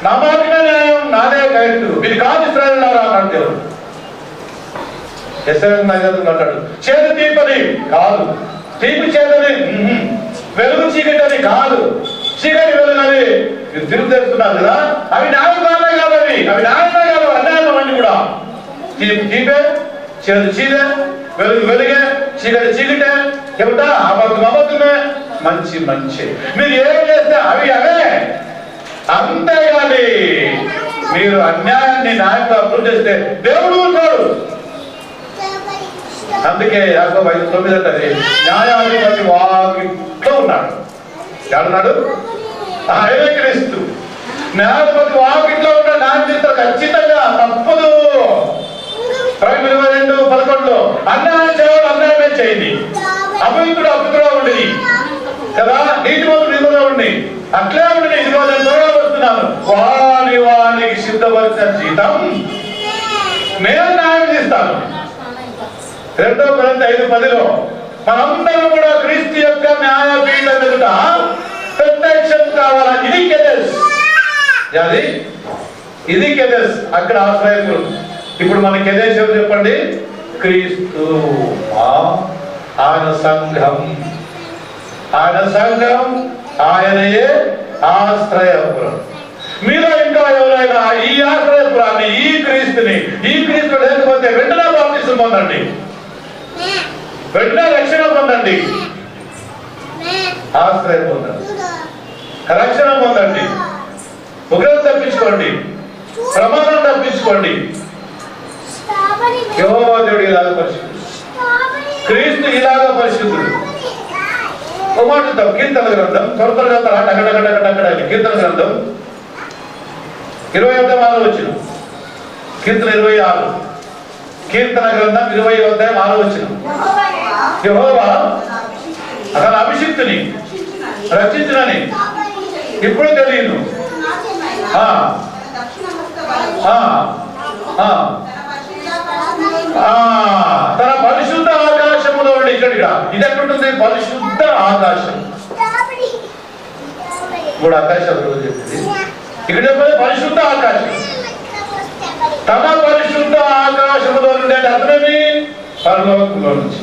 నా మాటనే న్యాయం, నాదే కరెక్ట్, ఇది కాదు ఇశ్రాయేలులారా అన్నాడు దేవుడు. అంటాడు చేదు తీపని కాదు, తీపి చేదని, వెలుగు చీకటని కాదు, చీకటి వెలుగని మీరు తిరుగు తెలుస్తున్నారు కదా. అవి న్యాయం కాదే కాదు, అవి న్యాయమే కాదు, అన్యాయం అవన్నీ కూడా. తీపి తీపే, చేదు చీదే, వెలుగు వెలుగే, చీకటి చీకటే, చెబుతా అబద్ధం అబద్ధమే, మంచి మంచి. మీరు ఏం చేస్తే అవి అవే. అంతేగాని మీరు అన్యాయాన్ని న్యాయంగా అప్రూవ్ చేస్తే దేవుడు ఉంటాడు. అందుకే యాకోబు 5:9 అంటది న్యాయాధిపతి వాకిట్లో ఉన్నాడు. ఎవడున్నాడు? ఆయన క్రీస్తు. న్యాయాధిపతి వాకిట్లో ఉన్న న్యాయం చేస్తారు ఖచ్చితంగా, తప్పదు. 22:11 అన్యాయం చేయడం అన్యాయమే చేయండి, అపవిత్రుడు అపవిత్రుడా ఉండి కదా, నీతిమంతుడు నీతిగా ఉండి అట్లే ఉండి. ఇదిగో నేను త్వరగా వస్తున్నాను, వానికి సిద్ధపరిచిన జీతం నేను న్యాయం చేస్తాను. 2 కొరింథీ 5:10 మనందరం కూడా క్రీస్తు యొక్క న్యాయపీఠం ఎదుట ప్రత్యక్షం కావాలా. ఇది కెదెస్, ఇది కెదెస్, అక్కడ ఆశ్రయపురం. ఇప్పుడు మన కెదెస్ ఎవరు చెప్పండి? క్రీస్తు, ఆయన సంఘం, ఆయన సంఘం, ఆయనయే ఆశ్రయపురం. మీరు ఇంకా ఎవరైనా ఈ ఆశ్రయపురాన్ని, ఈ క్రీస్తుని, ఈ క్రీస్తు లేకపోతే వెంటనే బాప్తిసం పొందండి, వెంటనే రక్షణ పొందండి, ఆశ్రయం పొందండి, రక్షణ పొందండి, ఉగ్రత తప్పించుకోండి, ప్రమాదం తప్పించుకోండి. యెహోవా దేవుడు ఇలాగ పరిశుద్ధుడు, క్రీస్తు ఇలాగ పరిశుద్ధుడు. ఒక మాట చూద్దాం, కీర్తన గ్రంథం త్వరగా టగటగటగటగట. కీర్తన గ్రంథం 20:6 కీర్తన 26, కీర్తన గ్రంథం 20:6. యెహోవా అతని అభిషిక్తుని రక్షించునని ఇప్పుడు తెలియను, తన పరిశుద్ధ ఆకాశములో. ఇక్కడ ఇది ఎక్కడుంటుంది? పరిశుద్ధ ఆకాశం. 3 ఆకాశాలు రోజు చెప్పింది, ఇక్కడ చెప్పేది పరిశుద్ధ ఆకాశం. తన పరిశుద్ధ ఆకాశములో నుండి అర్థమేమి? పరలోకంలో నుంచి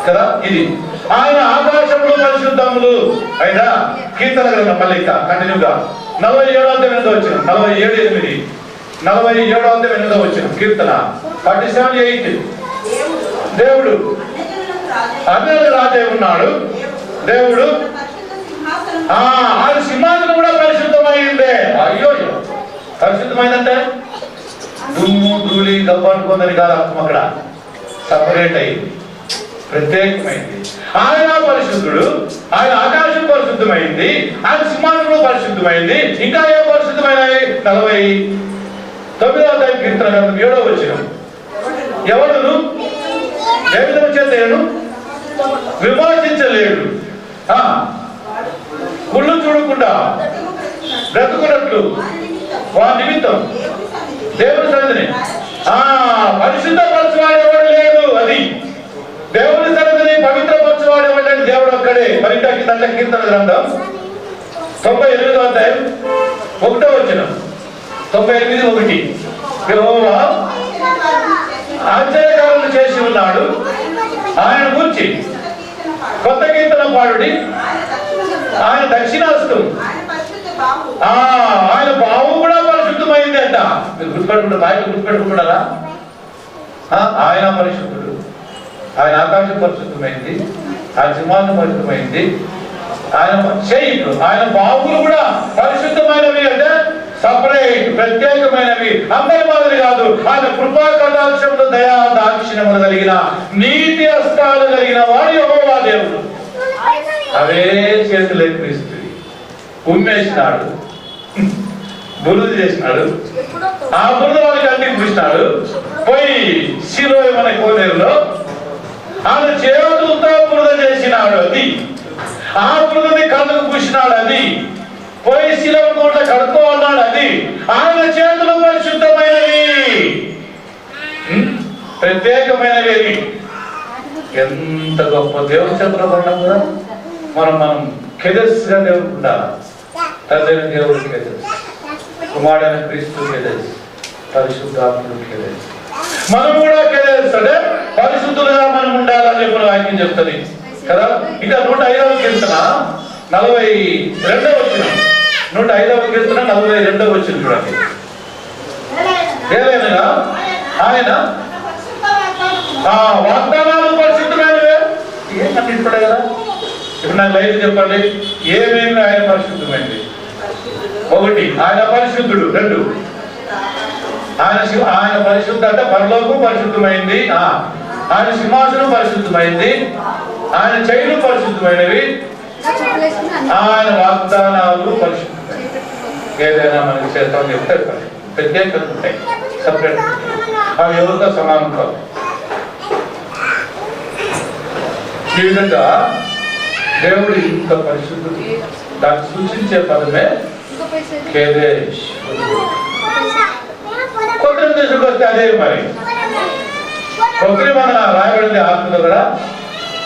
కదా. ఇది ఆయన ఆకాశములు పరిశుద్ధములు అయినా. కీర్తన గ్రంథం మళ్ళీ కంటిన్యూగా 47:8 47:8 47:8 కీర్తన 47:8. దేవుడు అన్యుల రాజే ఉన్నాడు. దేవుడు ఆయన సింహాసనం కూడా పరిశుద్ధమైందే. అయ్యో, పరిశుద్ధమైందంటే దుమ్ము ధూళి గబ్బనుకుందని కాదు అర్థం. అక్కడ సపరేట్ అయింది, ప్రత్యేకమైంది. ఆయన పరిశుద్ధుడు, ఆయన ఆకాశం పరిశుద్ధమైంది, ఆయన సింహాసనం పరిశుద్ధమైంది. ఇంకా ఏ పరిశుద్ధమైనవి? 49వ కీర్తన గ్రంథం 7వ వచనం. ఎవడును ఏ విధము చేత విమోచించలేడు, కుళ్ళు చూడకుండా బ్రతుకున్నట్లు వారి నిమిత్తం దేవుని సన్నిధిని పరిశుద్ధపరచువాడు ఎవడు లేడు. అది దేవుని సన్నిధిని పవిత్రపరచువాడు ఎవడంటే దేవుడు ఒక్కడే. పరిటాకి కీర్తన గ్రంథం 98వ అధ్యాయం 1వ వచనం. 98:1 యెహోవా ఆశ్చర్యకారులు చేసి ఉన్నాడు, ఆయన గురించి కొత్త కీర్తన పాడుడి. ఆయన దక్షిణాస్తం, ఆయన బావు కూడా పరిశుద్ధమైంది అంట. మీరు గుర్తుపెట్టుకుంటారు, ఆయన గుర్తుపెట్టుకుంటారా? ఆయన పరిశుద్ధుడు, ఆయన ఆకాశం పరిశుద్ధమైంది, ఆయన సింహాసనం పరిశుద్ధమైంది, ఆయన చేయుడు, ఆయన బావులు కూడా పరిశుద్ధమైనవి. అంటే సపరేట్, ప్రత్యేకమైనవి, అందరి మాదిరి కాదు. ఆయన కృపా కటాక్షములు, దయా దాక్షిణ్యములు కలిగిన, నీతి హస్తాలు కలిగిన వాడు యెహోవా దేవుడు. అవే చేతులే క్రీస్తు ఉమ్మేసినాడు, బురుదు చేసినాడు, ఆ బురద వాడికి అన్నిటి పూసినాడు. పోయి శిలోయ మన కోనేరులో ఆయన చేతులతో బురద చేసినాడు. అది ఆ బురదని కళ్ళకు పూసినాడు. అది పోయి శిలువ నోట కడుక్కోన్నాడు. అది ఆయన చేతులు పరిశుద్ధమైనవి, ప్రత్యేకమైనవి. ఎంత గొప్ప దేవుని చేతులు పడ్డాం కదా. మనం కెదెస్ గా దేవుడు ఉండాలి. తండ్రి దేవుడు కెదెస్, కుమారుడైన క్రీస్తు కెదెస్, పరిశుద్ధాత్ముడు కెదెస్. మనం కూడా కెదెస్ అంటే పరిశుద్ధులుగా మనం ఉండాలని చెప్పిన వాక్యం చెప్తుంది కదా. ఇంకా 105వ కీర్తన 42వ వచనం. 105వ కీర్తన 42వ వచనం చూడండి. ఏదైనా ఆయన వాగ్దానాలు పరిశుద్ధమైనవే. ఏమని ఇప్పుడే కదా. ఇప్పుడు నాకు లైవ్ చెప్పండి, ఏమేమి ఆయన పరిశుద్ధమైంది? 1 ఆయన పరిశుద్ధుడు. 2 ఆయన పరిశుద్ధ అంటే పరలోకం పరిశుద్ధమైంది, ఆయన సింహాసనం పరిశుద్ధమైంది, ఆయన చైలు పరిశుద్ధమైనవి, ఆయన వాగ్దానాలు పరిశుద్ధమైనవి. ఏదైనా మనకి చేస్తాం చెప్తే ప్రత్యేకంగా ఉంటాయి, సపరేట్. అవి ఎవరితో సమానం కాదు. ఈ విధంగా దేవుడు ఇంత పరిశుద్ధుడు. దాన్ని సూచించే పదమే కేదేష్. కొత్త దశకు వస్తే అదే మరి కొత్త మన రాయబడింది ఆత్మలో కూడా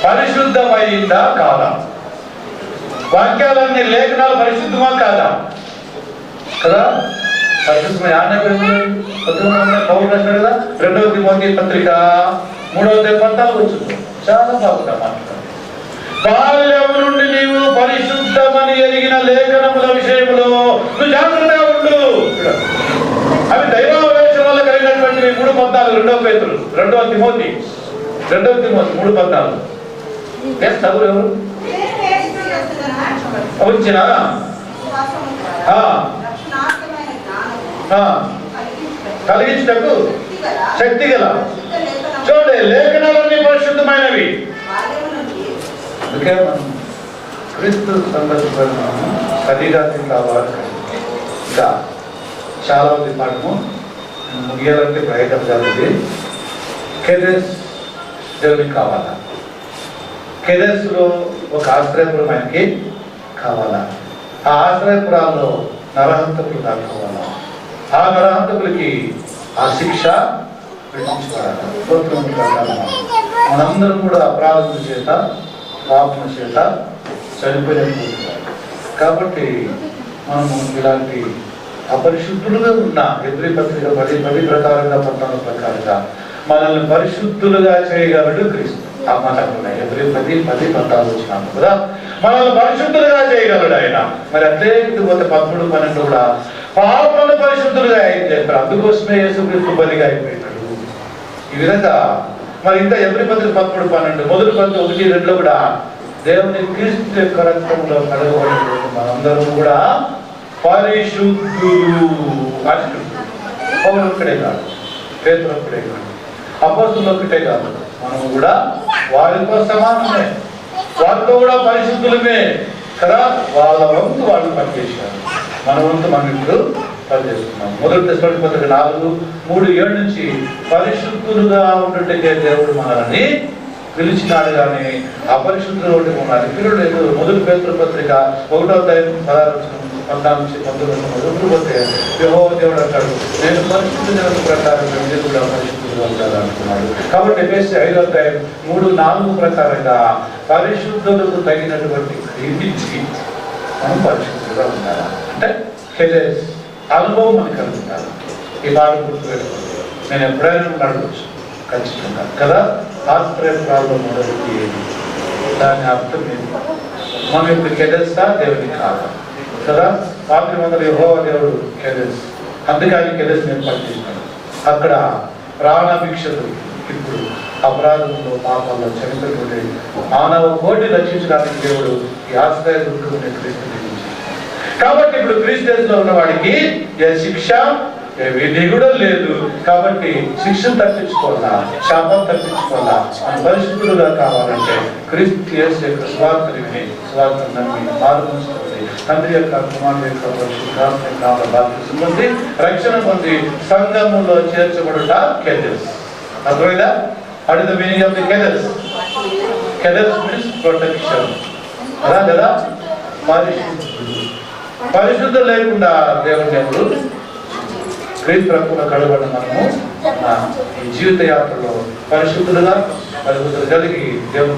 పరిశుద్ధమైందా కాదా, వాక్యాలన్నీ లేఖనాలు పరిశుద్ధమా కాదా కదా. పరిశుద్ధమైన పౌరులు రాశాడు కదా 2వ తిమోతి పత్రిక 3వ పద్నాలుగు వచ్చింది. చాలా బాగుందా మాట్లాడు. బాల్యం నుండి నీవు పరిశుద్ధమని ఎరిగిన లేఖనముల విషయంలో నువ్వు జాగ్రత్తగా ఉండు. అవి దైవావేశం వల్ల కలిగినటువంటి 3:14 2వ తిమోతి 3:14. చదువు ఎవరు వచ్చినా కలిగించటకు శక్తి గల చూడండి లేఖనాలన్నీ పరిశుద్ధమైనవి. అందుకే మనం క్రీస్తు సందర్భంగా సరిగాది కావాలి. ఇంకా చాలా మంది పాఠము ముగియాలంటే ప్రయత్నం జరిగింది. కెదెస్ దేవునికి కావాలా, కెదెస్లో ఒక ఆశ్రయపురం ఆయనకి కావాలా, ఆ ఆశ్రయపురాల్లో నరహంతకులు కావాలా, ఆ నరహంతకులకి ఆ శిక్ష విధించబడాలి. మనందరం కూడా అపరాధం చేత పాపం చేత చనిపోయినట్టు. కాబట్టి మనము ఇలాంటి అపరిశుద్ధులుగా ఉన్న హెబ్రీ పత్రిక 10 ప్రకారంగా 14 ప్రకారంగా మనల్ని పరిశుద్ధులుగా చేయగలడు క్రీస్తు. ఆ మాట హెబ్రీ 10:14 వచ్చినాము కదా, మనల్ని పరిశుద్ధులుగా చేయగలడు ఆయన. మరి అట్లే పోతే 13, 12 కూడా పాపలను పరిశుద్ధులుగా ఆయన చెప్పారు. అందుకోసమే యేసుక్రీస్తు బలిగా అయిపోయినాడు. ఈ విధంగా మరి ఇంకా హెబ్రీ పత్రిక 13, 12 మొదటి పత్రిక 1, 2 కూడా దేవుని క్రీస్తు యొక్క రక్తంలో కడగబడిన మనందరం కూడా పరిశుద్ధులు. పౌలు ఒక్కడే కాదు, పేతురు ఒక్కడే కాదు, అపోస్తులు ఒక్కటే కాదు, మనం కూడా వారితో సమానమే, వారితో కూడా పరిశుద్ధులమే కదా. వాళ్ళ వంతు వాళ్ళు పనిచేశారు, మన వంతు మనం ఇప్పుడు పనిచేస్తున్నాం. మొదటి దశలోని పత్రిక 4:3-7 నుంచి పరిశుద్ధులుగా ఉండుటకే దేవుడు మనల్ని పిలిచినాడు కానీ అపరిశుద్ధులు ఉండాలి పిలువలేదు. మొదటి పేతురు పత్రిక 1:16-19 పోతే యెహోవా దేవుడు అంటాడు, నేను పరిశుద్ధుల ప్రకారం మీరు కూడా పరిశుద్ధులుగా ఉండాలి అంటున్నాడు. కాబట్టి ఎఫెసీ 5:3-4 ప్రకారంగా పరిశుద్ధులకు తగినటువంటి క్రీమించి మనం పరిశుద్ధులుగా ఉండాలి. అంటే కెదెస్ అనుభవం మనకు కలుగుతారు. ఈ మాట గుర్తుపెట్టుకోండి. నేను ఎప్పుడైనా నడవచ్చు ఖచ్చితంగా కదా. ఆశ్రయపురాల్లో మొదటి దాని అర్థం ఏంటి? మనం ఇప్పుడు కెదెస్తా దేవుని కాదు కదా. రాత్రి మొదలు యెహోవా దేవుడు కెదెస్, అందుకని కెదెస్ నేను పనిచేసినాడు. అక్కడ ప్రాణభిక్షలు ఇప్పుడు అపరాధంలో పాపాల్లో చనిపోయినటువంటి మానవ కోటి రక్షించడానికి దేవుడు ఈ ఆశ్రయ దుఃఖం క్రీస్తు దిగించాడు. కాబట్టి ఇప్పుడు క్రీస్తు దేశంలో ఉన్న వాడికి ఏ శిక్ష ఏ విధి కూడా లేదు. కాబట్టి శిక్షను తప్పించుకోవాలా, శాపం తప్పించుకోవాలా, మన పరిశుద్ధులుగా కావాలంటే క్రీస్తు యేసు యొక్క స్వార్థని విని స్వార్థం నమ్మి మారుమోసుకొని తండ్రి యొక్క కుమారుడు యొక్క పరిశుద్ధాత్మ యొక్క బాప్తిసం పొంది రక్షణ పొంది సంఘములో చేర్చబడుట కెదెస్. అర్థమైందా? What is the meaning of the కెదెస్? కెదెస్ మీన్స్ ప్రొటెక్షన్ కదా. పరిశుద్ధం లేకుండా దేవుని ఎవరు క్రీస్తు రక్తంలో కడగబడిన మనము ఈ జీవిత యాత్రలో పరిశుద్ధులుగా కలిగి దేవుని